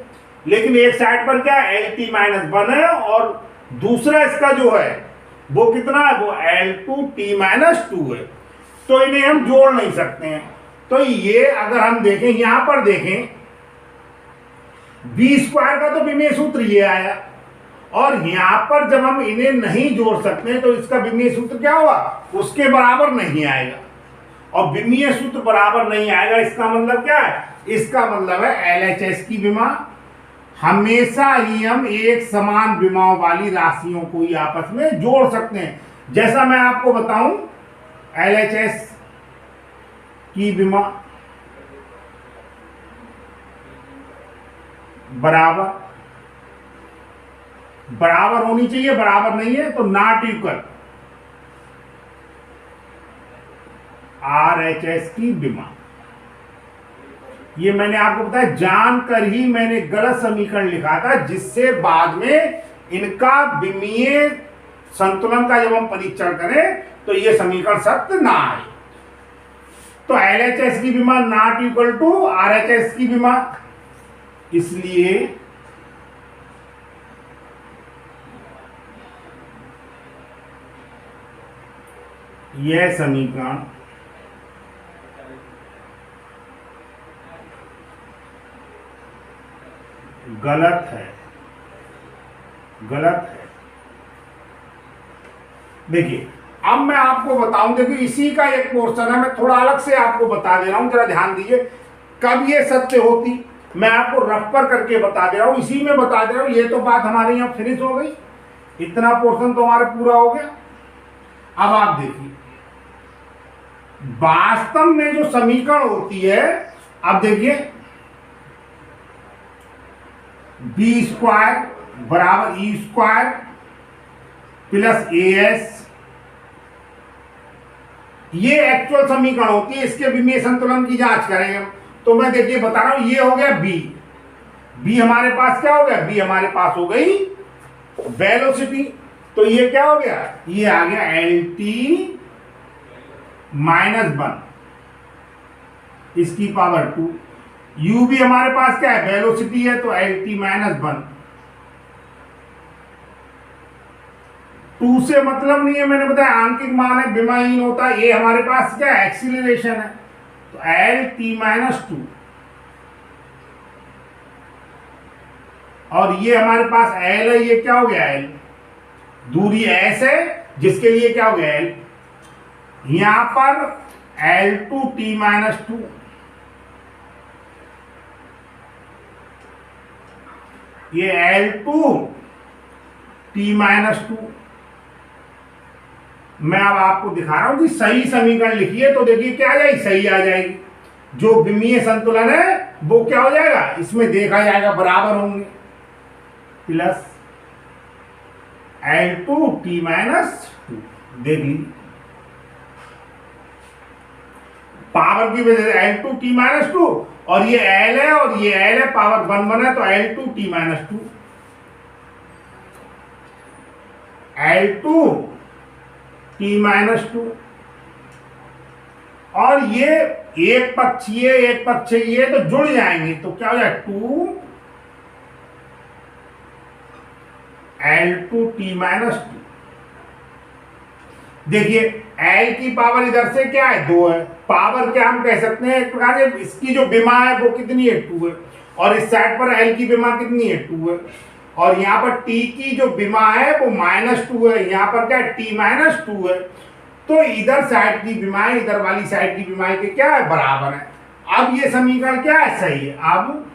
लेकिन एक साइड पर क्या LT-1 है और दूसरा इसका जो है वो कितना है, वो L2T-2 है, तो इन्हें हम जोड़ नहीं सकते हैं। तो ये अगर हम देखें, यहां पर देखें, b स्क्वायर का तो विमीय सूत्र ये आया, और यहां पर जब हम इन्हें नहीं जोड़ सकते तो इसका विमीय सूत्र क्या हुआ, उसके बराबर नहीं आएगा, और विमीय सूत्र बराबर नहीं आएगा, इसका मतलब क्या है, इसका मतलब है LHS की विमा हमेशा ही हम एक समान विमाओं वाली राशियों को ही आपस में जोड़ सकते हैं। जैसा मैं आपको बताऊं, LHS की विमा बराबर, बराबर होनी चाहिए, बराबर नहीं है तो नॉट इक्वल RHS की विमा। ये मैंने आपको बताया, जानकर ही मैंने गलत समीकरण लिखा था, जिससे बाद में इनका विमीय संतुलन का जब हम परीक्षण करें तो ये समीकरण सत्य ना आए। तो LHS की विमा नॉट इक्वल टू RHS की विमा, इसलिए यह समीकरण गलत है, गलत है। देखिए अब मैं आपको बताऊं, देखिए इसी का एक पोर्शन है, मैं थोड़ा अलग से आपको बता दे रहा हूं, जरा ध्यान दीजिए। कब ये सत्य होती मैं आपको रफ करके बता दे रहा हूं, इसी में बता दे रहा हूं। ये तो बात हमारे यहाँ फिनिश हो गई, इतना पोर्शन तो हमारा पूरा हो गया। अब आप देखिए वास्तव में जो समीकरण होती है, अब देखिए B² बराबर E² प्लस AS, ये एक्चुअल समीकरण होती है। इसके विमीय संतुलन की जांच करेंगे हम, तो मैं देखिए बता रहा हूं, ये हो गया B हमारे पास क्या हो गया, B हमारे पास हो गई वेलोसिटी। तो ये क्या हो गया, ये आ गया LT -1 इसकी पावर 2। U भी हमारे पास क्या है, वेलोसिटी है, तो LT -1। 2 से मतलब नहीं है, मैंने बताया आंकिक मान है, विमाहीन होता है। ये हमारे पास क्या है, एक्सीलरेशन है, तो LT -2। और ये हमारे पास L है, ये क्या हो गया L, दूरी S है, जिसके लिए क्या हो गया L। यहां पर L2T -2, ये L2T -2। मैं अब आपको दिखा रहा हूं कि सही समीकरण लिखिए, तो देखिए क्या आ जाएगी, सही आ जाएगी। जो विमीय संतुलन है वो क्या हो जाएगा, इसमें देखा जाएगा बराबर होंगे, प्लस L2T -2। देखिए पावर की वजह से L2T -2, और ये L है और ये L है, पावर 1 है, तो L2T -2। L2T -2, और ये एक पक्ष ये तो जुड़ जाएंगे, तो क्या हो जाए 2 L2T -2। देखिए L की पावर इधर से क्या है, 2 है। पावर क्या हम कह सकते हैं, एक प्रकार से इसकी जो विमा है वो कितनी है, 2 है, और इस साइड पर L की विमा कितनी है, 2 है, और यहाँ पर T की जो विमा है वो -2 है, यहाँ पर क्या है, T -2 है। तो इधर साइड की विमाएं इधर वाली साइड की विमाएं के क्या है, बराबर है। अब ये समीकरण क्या है, सही है। अब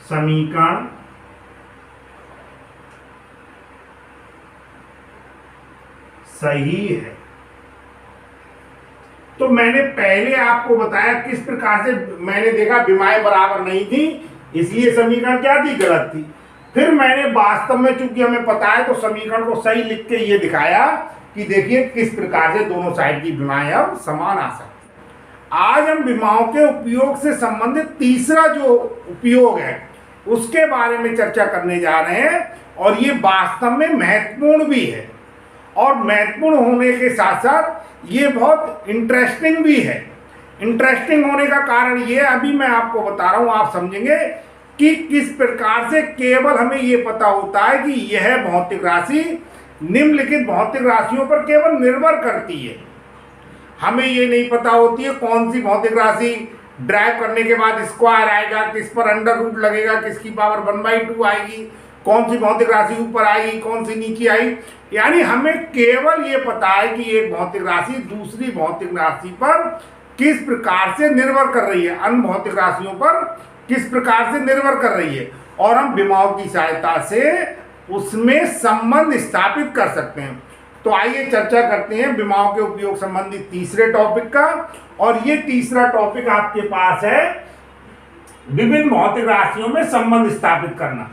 समीकरण सही है। तो मैंने पहले आपको बताया किस प्रकार से मैंने देखा विमाएं बराबर नहीं थी, इसलिए समीकरण क्या थी, गलत थी। फिर मैंने वास्तव में चूंकि हमें पता है तो समीकरण को सही लिख के ये दिखाया कि देखिए किस प्रकार से दोनों साइड की विमाएं अब समान आ सकती। आज हम विमाओं के उपयोग से संबंधित तीसरा जो उपयोग है उसके बारे में चर्चा करने जा रहे हैं, और ये वास्तव में महत्वपूर्ण भी है, और महत्वपूर्ण होने के साथ साथ ये बहुत इंटरेस्टिंग भी है। इंटरेस्टिंग होने का कारण ये अभी मैं आपको बता रहा हूं, आप समझेंगे कि किस प्रकार से केवल हमें ये पता होता है कि यह भौतिक राशि निम्नलिखित भौतिक राशियों पर केवल निर्भर करती है। हमें ये नहीं पता होती है कौन सी भौतिक राशि ड्राइव करने के बाद स्क्वायर आएगा, किस पर अंडर रूट लगेगा, किसकी पावर 1/2 आएगी, कौन सी भौतिक राशि ऊपर आएगी, कौन सी नीचे आएगी। यानी हमें केवल ये पता है कि एक भौतिक राशि दूसरी भौतिक राशि पर किस प्रकार से निर्भर कर रही है, अन्य भौतिक राशियों पर किस प्रकार से निर्भर कर रही है, और हम विमाओं की सहायता से उसमें संबंध स्थापित कर सकते हैं। तो आइए चर्चा करते हैं विमाओं के उपयोग संबंधी तीसरे टॉपिक का, और ये तीसरा टॉपिक आपके पास है विभिन्न भौतिक राशियों में संबंध स्थापित करना।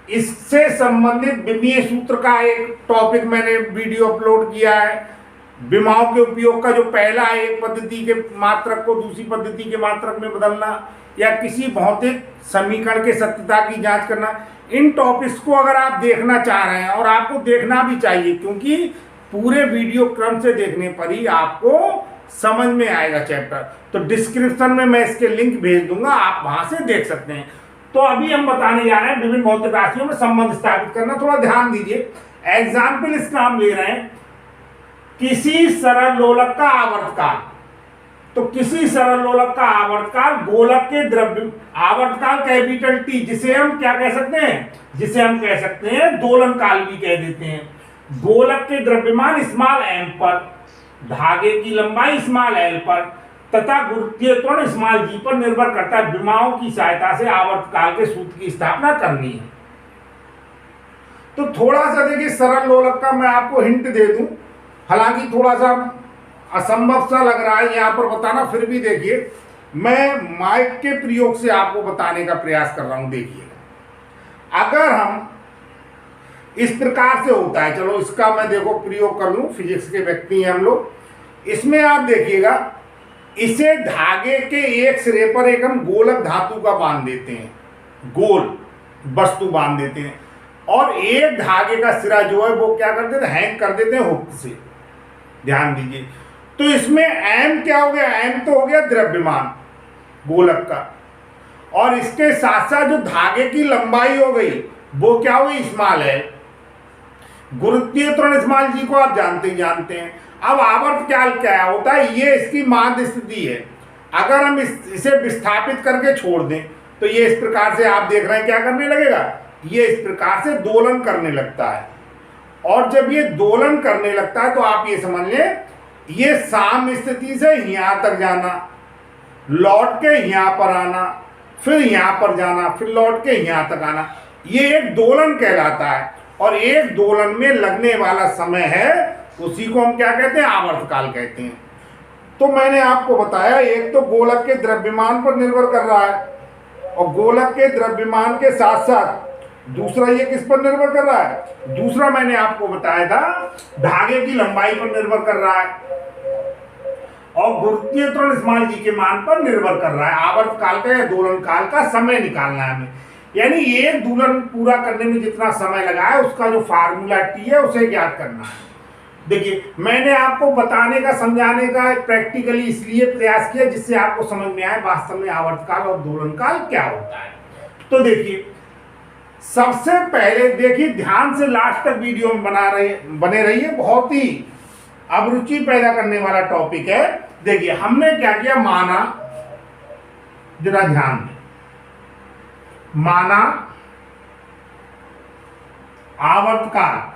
इससे संबंधित विमीय सूत्र का एक टॉपिक मैंने वीडियो अपलोड किया है। विमाओं के उपयोग का जो पहला है, एक पद्धति के मात्रक को दूसरी पद्धति के मात्रक में बदलना या किसी भौतिक समीकरण के सत्यता की जांच करना। इन टॉपिक्स को अगर आप देखना चाह रहे हैं, और आपको देखना भी चाहिए, क्योंकि पूरे वीडियो क्रम से देखने पर ही आपको समझ में आएगा चैप्टर। तो डिस्क्रिप्शन में मैं इसके लिंक भेज दूंगा, आप वहां से देख सकते हैं। तो अभी हम बताने जा रहे हैं विभिन्न भौतिक राशियों में संबंध स्थापित करना। थोड़ा ध्यान दीजिए। एग्जाम्पल इसका हम ले रहे हैं, किसी सरल लोलक का आवर्तकाल। तो किसी सरल लोलक का आवर्तकाल गोलक के द्रव्य आवर्तकाल कैपिटल टी, जिसे हम क्या कह सकते हैं, जिसे हम कह सकते हैं दोलन काल भी कह देते हैं। गोलक के द्रव्यमान स्मॉल एम पर, धागे की लंबाई स्मॉल एल पर तथा गुरुत्वीय त्वरण स्मॉल जी पर निर्भर करता है। विमाओं की सहायता से आवर्तकाल के सूत्र की स्थापना करनी है। तो थोड़ा सा देखिए, सरल लोलक का मैं आपको हिंट दे दूं, हालांकि थोड़ा सा असंभव सा लग रहा है यहाँ पर बताना, फिर भी देखिए मैं माइक के प्रयोग से आपको बताने का प्रयास कर रहा हूं। देखिए, अगर हम इस प्रकार से होता है, चलो इसका मैं देखो प्रयोग कर लूं, फिजिक्स के व्यक्ति हैं हम लोग। इसमें आप देखिएगा, इसे धागे के एक सिरे पर एक हम गोलक धातु का बांध देते हैं, गोल वस्तु बांध देते हैं, और एक धागे का सिरा जो है वो क्या कर देते हैं, हैंग कर देते हैं हुक से। ध्यान दीजिए। तो इसमें एम क्या हो गया, एम तो हो गया द्रव्यमान गोलक का, और इसके साथ साथ जो धागे की लंबाई हो गई वो क्या हुई, स्मॉल है। गुरुत्वीय त्वरण स्मॉल जी को आप जानते हैं। अब आवर्तकाल क्या होता है, ये इसकी माध्य स्थिति है। अगर हम इसे विस्थापित करके छोड़ दें तो ये इस प्रकार से आप देख रहे हैं क्या करने लगेगा, ये इस प्रकार से दोलन करने लगता है। और जब ये दोलन करने लगता है तो आप ये समझ लें, ये साम स्थिति से यहां तक जाना, लौट के यहां पर आना, फिर यहां पर जाना, फिर लौट के यहां तक आना, ये एक दोलन कहलाता है। और एक दोलन में लगने वाला समय है, उसी को हम क्या कहते हैं, आवर्तकाल कहते हैं। तो मैंने आपको बताया, एक तो गोलक के द्रव्यमान पर निर्भर कर रहा है, और गोलक के द्रव्यमान के साथ साथ दूसरा ये किस पर निर्भर कर रहा है, दूसरा मैंने आपको बताया था धागे की लंबाई पर निर्भर कर रहा है, और गुरुत्वीय त्वरण स्मॉल जी के मान पर निर्भर कर रहा है। आवर्तकाल का या दोलन काल का समय निकालना है हमें, यानी एक दोलन पूरा करने में जितना समय लगा है उसका जो फार्मूला टी है उसे ज्ञात करना है। देखिए, मैंने आपको बताने का, समझाने का प्रैक्टिकली इसलिए प्रयास किया जिससे आपको समझ में आए वास्तव में आवर्तकाल और दोलन काल क्या होता है। तो देखिए, सबसे पहले देखिए, ध्यान से लास्ट तक वीडियो में बने रहिए, बहुत ही अभिरुचि पैदा करने वाला टॉपिक है। देखिए, हमने क्या किया, माना, जरा ध्यान दें, माना आवर्तकाल,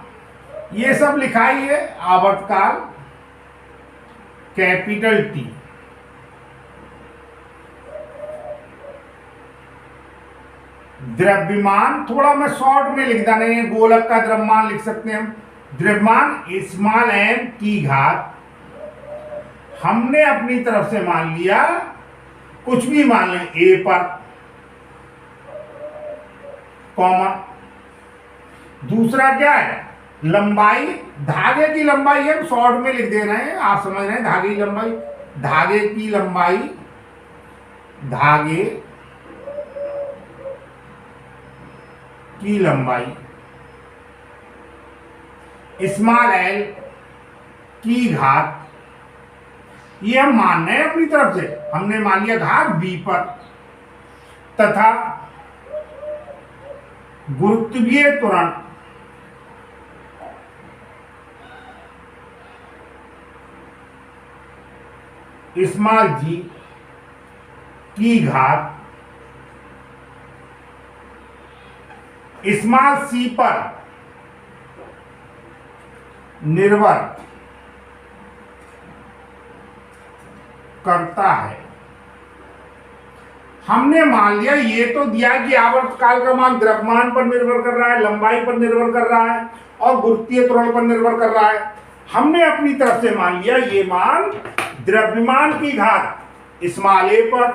ये सब लिखा ही है, आवर्तकाल कैपिटल टी, द्रव्यमान थोड़ा मैं शॉर्ट में लिखता नहीं है, गोलक का द्रव्यमान लिख सकते हैं हम, द्रव्यमान स्मॉल एम की घात, हमने अपनी तरफ से मान लिया, कुछ भी मान लें ए पर, कॉमा, दूसरा क्या है, लंबाई, धागे की लंबाई हम शॉर्ट में लिख दे रहे हैं, आप समझ रहे हैं, धागे की लंबाई, धागे की लंबाई, धागे की लंबाई स्मॉल एल की घात, ये हम मान रहे हैं अपनी तरफ से, हमने मान लिया घात बी पर, तथा गुरुत्वीय त्वरण स्मॉल जी की घात स्मॉल सी पर निर्भर करता है। हमने मान लिया, ये तो दिया कि आवर्तकाल का मान द्रव्यमान पर निर्भर कर रहा है, लंबाई पर निर्भर कर रहा है और गुरुत्वीय त्वरण पर निर्भर कर रहा है। हमने अपनी तरफ से मान लिया ये मान द्रव्यमान की घात स्मॉल ए पर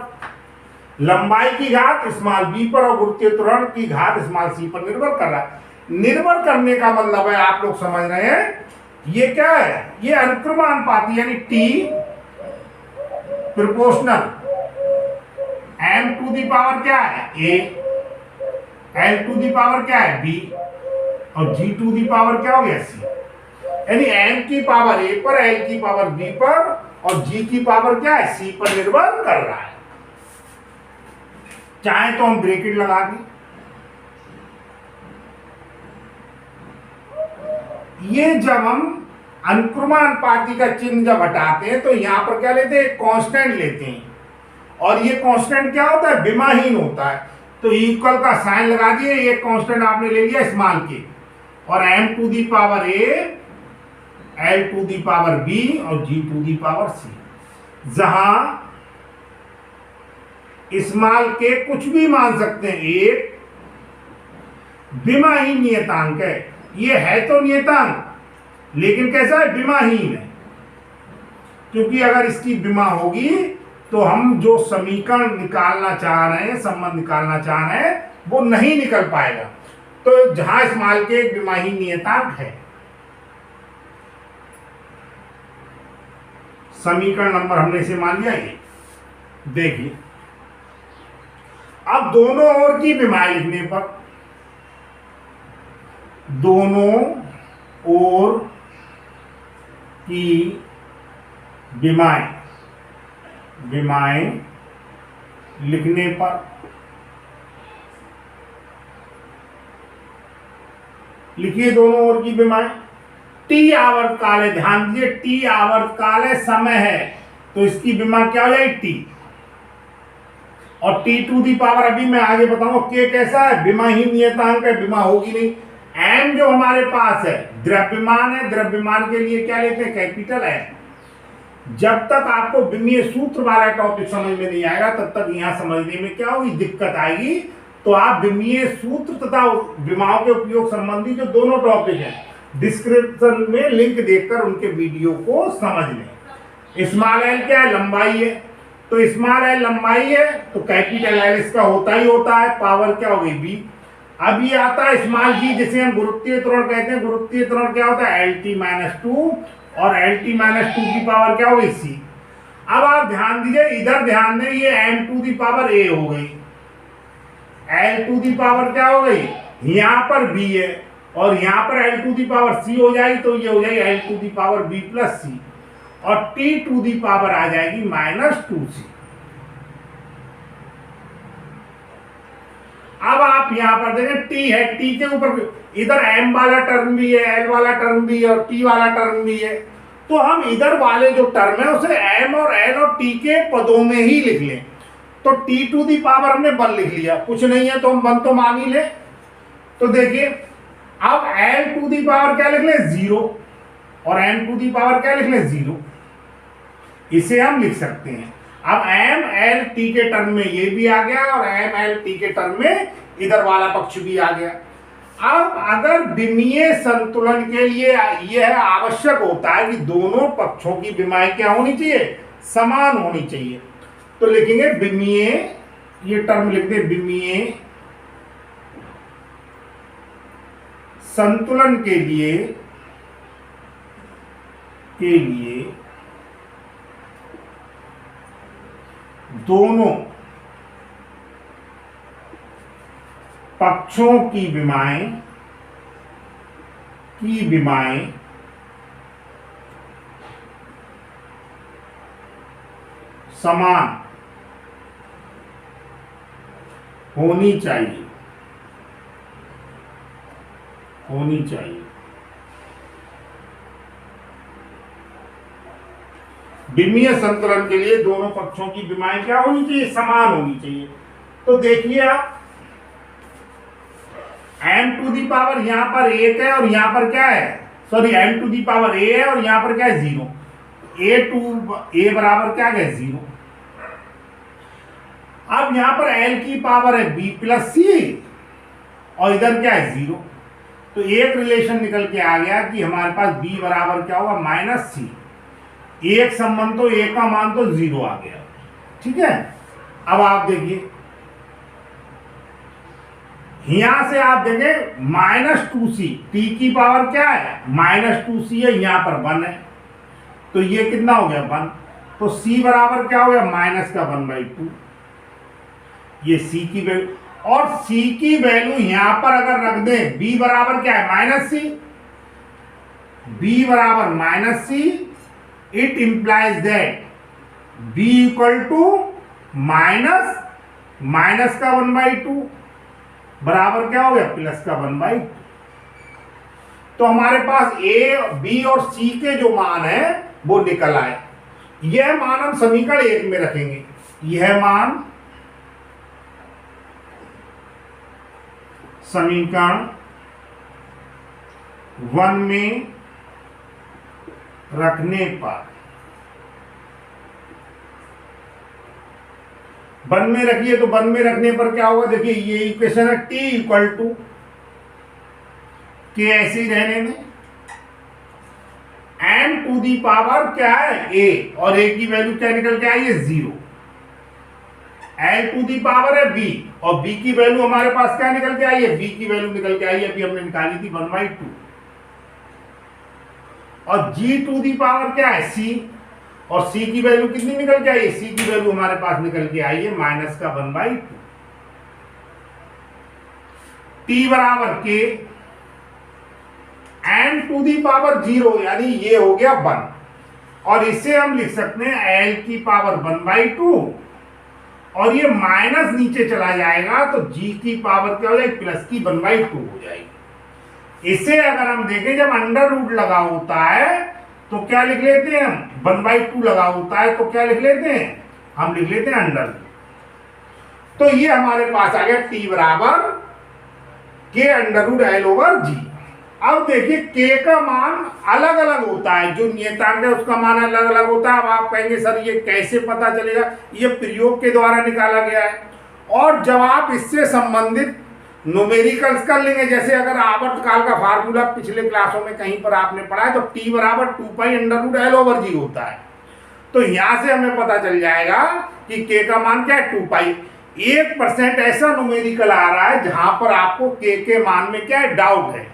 लंबाई की घात स्मॉल b पर और गुरुत्वीय त्वरण की घात स्मॉल c पर निर्भर कर रहा है। निर्भर करने का मतलब है, आप लोग समझ रहे हैं, ये क्या है, ये अनुक्रमानुपाती यानी t proportional m to the power क्या है a, l to the power क्या है b और g टू दी पावर क्या हो गया c। यानी m की पावर a पर, l की पावर b पर और g की पावर क्या है c पर निर्भर कर रहा है। चाहे तो हम ब्रैकेट लगा दें, ये जब हम अनुक्रमानुपाती का चिन्ह जब हटाते हैं तो यहां पर क्या लेते हैं, कांस्टेंट लेते हैं, और ये कांस्टेंट क्या होता है, विमाहीन होता है। तो इक्वल का साइन लगा दिए, ये कांस्टेंट आपने ले लिया स्मॉल के, और m to the power a, l to the power b और g to the power c। जहां स्मॉल के कुछ भी मान सकते हैं, एक विमाहीन नियतांक है, ये है तो नियतांक लेकिन कैसा है, विमाहीन है, क्योंकि अगर इसकी विमा होगी तो हम जो समीकरण निकालना चाह रहे हैं, संबंध निकालना चाह रहे हैं, वो नहीं निकल पाएगा। तो जहां स्मॉल के एक विमाहीन नियतांक है, समीकरण नंबर हमने इसे मान लिया। ये देखिए, अब दोनों ओर की विमाएं लिखने पर, दोनों ओर की विमाएं लिखने पर लिखिए दोनों ओर की विमाएं। टी आवर्त काल है, ध्यान दीजिए, टी आवर्त काल है, समय है, तो इसकी विमा क्या हो जाएगी टी, और टी टू दी पावर अभी मैं आगे बताऊंगा के कैसा है, विमाहीन नियतांक है, विमा होगी नहीं। एम जो हमारे पास है द्रव्यमान है, द्रव्यमान के लिए क्या लेते हैं, कैपिटल एम। जब तक आपको विमीय सूत्र वाला टॉपिक समझ में नहीं आएगा तब तक यहां समझने में क्या होगी, दिक्कत आएगी। तो आप विमीय सूत्र तथा विमाओं के उपयोग संबंधी जो दोनों टॉपिक है, डिस्क्रिप्शन में लिंक देखकर उनके वीडियो को समझ लें। स्मॉल एल क्या है, लंबाई है, तो स्मॉल एल लंबाई है तो कैपिटल एल इसका होता ही होता है, पावर क्या होगी बी। अब ये आता है स्मॉल जी, जिसे हम गुरुत्वीय त्वरण कहते हैं। गुरुत्वीय त्वरण क्या होता है, एल टी माइनस टू, और एल टी माइनस टू की पावर क्या होगी सी। अब आप ध्यान दीजिए, इधर ध्यान दें, ये एम टू दी पावर ए हो गई, एल टू दी पावर क्या हो गई, यहां पर बी है, और यहां पर L to the power C हो जाएगी, तो ये हो जाएगी L to the power B plus C, और टी टू दी पावर आ जाएगी माइनस टू सी। अब आप यहां पर देखें, टी है, टी के ऊपर इधर एम वाला टर्म भी है, एल वाला टर्म भी है, और टी वाला टर्म भी है, तो हम इधर वाले जो टर्म है उसे एम और एल और टी के पदों में ही लिख लें। तो टी टू दी पावर हमने 1 लिख लिया, कुछ नहीं है तो हम 1 तो मान ही ले। तो देखिए, अब एल टू दी पावर क्या लिख ले, 0, और एम टू दी पावर क्या लिख ले, 0। इसे हम लिख सकते हैं। अब एम एल टी के टर्म में ये भी आ गया, और एम एल टी के टर्म में इधर वाला पक्ष भी आ गया। अब अगर विमीय संतुलन के लिए यह आवश्यक होता है कि दोनों पक्षों की विमाएं क्या होनी चाहिए, समान होनी चाहिए, तो लिखेंगे विमीय, ये टर्म लिख दे, विमीय संतुलन के लिए दोनों पक्षों की विमाएं समान होनी चाहिए, विमीय संतुलन के लिए दोनों पक्षों की विमाएं क्या होनी चाहिए, समान होनी चाहिए। तो देखिए आप, m टू दी पावर यहां पर 1 है और यहां पर क्या है, sorry m to the power a है और यहां पर क्या है 0, a बराबर क्या है 0। अब यहां पर l की पावर है b प्लस सी, और इधर क्या है 0, तो एक रिलेशन निकल के आ गया कि हमारे पास b बराबर क्या होगा माइनस सी। एक संबंध तो a का मान तो 0 आ गया, ठीक है। अब आप देखिए, यहां से आप देखें -2c, टी की पावर क्या है -2c है, यहां पर 1 है, तो ये कितना हो गया 1, तो c बराबर क्या हो गया -1/2, ये c की वैल्यू, और c की वैल्यू यहां पर अगर रख दें, b बराबर क्या है -c, b बराबर -c, it implies that b equal to minus का 1/2 बराबर क्या हो गया +1/2। तो हमारे पास a, b और c के जो मान है वो निकल आए। यह मान हम समीकरण 1 में रखेंगे, यह मान समीकरण 1 में रखने पर, 1 में रखिए तो 1 में रखने पर क्या होगा, देखिए ये इक्वेशन है t इक्वल टू के, ऐसे ही रहने में n टू दी पावर क्या है a, और a की वैल्यू क्या निकल के आई है 0, l टू दी पावर है b, और b की वैल्यू हमारे पास क्या निकल के आई है, b की वैल्यू निकल के आई है, अभी हमने निकाली थी 1/2, और g टू दी पावर क्या है c, और c की वैल्यू कितनी निकल के आई है, c की वैल्यू हमारे पास निकल के आई है -1/2। t बराबर के n टू दी पावर 0, यानी ये हो गया 1, और इसे हम लिख सकते हैं l की पावर 1/2, और ये माइनस नीचे चला जाएगा तो g की पावर क्या हो जाएगी प्लस की 1/2 हो जाएगी। इसे अगर हम देखें जब अंडर रूट लगा होता है तो क्या लिख लेते हैं हम, 1/2 लगा होता है तो क्या लिख लेते हैं, हम लिख लेते हैं अंडर रूट। तो ये हमारे पास आ गया t बराबर के √L/G। अब देखिए k का मान अलग अलग होता है, जो नियतांक है उसका मान अलग अलग होता है। अब आप कहेंगे सर ये कैसे पता चलेगा, ये प्रयोग के द्वारा निकाला गया है, और जब आप इससे संबंधित न्यूमेरिकल्स कर लेंगे, जैसे अगर आवर्तकाल का फार्मूला पिछले क्लासों में कहीं पर आपने पढ़ा है तो t बराबर 2π√L/G होता है, तो यहां से हमें पता चल जाएगा कि k का मान क्या है 2π। 1% ऐसा न्यूमेरिकल आ रहा है जहां पर आपको k के मान में क्या है डाउट है,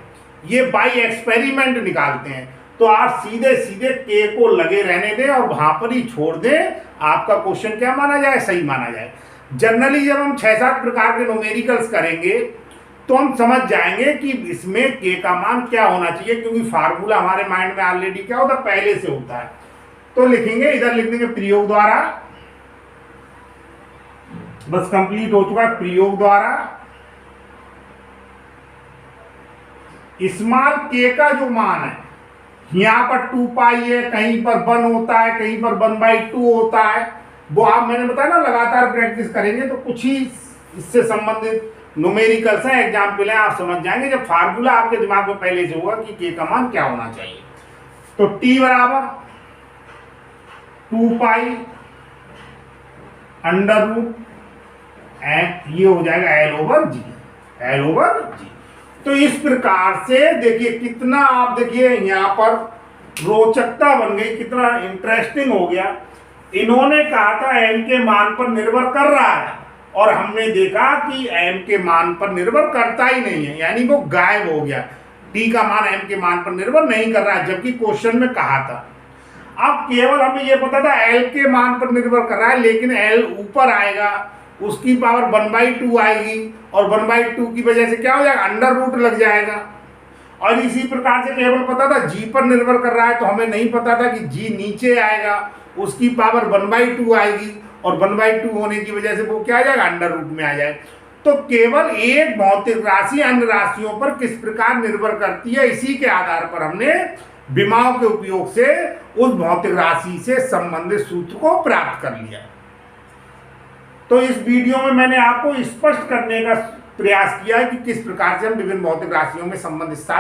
ये बाय एक्सपेरिमेंट निकालते हैं, तो आप सीधे सीधे k को लगे रहने दें और वहां पर ही छोड़ दें, आपका क्वेश्चन क्या माना जाए, सही माना जाए। जनरली जब हम 6-7 प्रकार के न्यूमेरिकल्स करेंगे तो हम समझ जाएंगे कि इसमें k का मान क्या होना चाहिए, क्योंकि फार्मूला हमारे माइंड में ऑलरेडी क्या होता है, पहले से होता है। तो लिखेंगे, इधर लिख देंगे प्रयोग द्वारा, बस कंप्लीट हो चुका है, प्रयोग द्वारा स्मॉल k का जो मान है, यहाँ पर 2π है, कहीं पर 1 होता है, कहीं पर 1/2 होता है, वो आप मैंने बताया ना लगातार प्रैक्टिस करेंगे तो कुछ ही इससे संबंधित न्यूमेरिकल्स हैं, एग्जाम्पल है, आप समझ जाएंगे जब फार्मूला आपके दिमाग में पहले से होगा कि k का मान क्या होना चाहिए। तो t बराबर 2π √, ये हो जाएगा L/G। तो इस प्रकार से देखिए कितना, आप देखिए यहाँ पर रोचकता बन गई, कितना इंटरेस्टिंग हो गया। इन्होंने कहा था m के मान पर निर्भर कर रहा है, और हमने देखा कि m के मान पर निर्भर करता ही नहीं है, यानी वो गायब हो गया, t का मान m के मान पर निर्भर नहीं कर रहा है, जबकि क्वेश्चन में कहा था। अब केवल हमें ये पता था l के मान पर निर्भर कर रहा है, लेकिन l ऊपर आएगा, उसकी पावर 1/2 आएगी, और 1/2 की वजह से क्या हो जाएगा, अंडर रूट लग जाएगा। और इसी प्रकार से केवल पता था g पर निर्भर कर रहा है, तो हमें नहीं पता था कि g नीचे आएगा, उसकी पावर 1/2 आएगी, और 1/2 होने की वजह से वो क्या आ जाएगा, अंडर रूट में आ जाए। तो केवल एक भौतिक राशि अन्य राशियों पर किस प्रकार निर्भर करती है, इसी के आधार पर हमने विमाओं के उपयोग से उस भौतिक राशि से संबंधित सूत्र को प्राप्त कर लिया। तो इस वीडियो में मैंने आपको स्पष्ट करने का प्रयास किया है कि किस प्रकार से हम विभिन्न भौतिक राशियों में संबंध स्थापित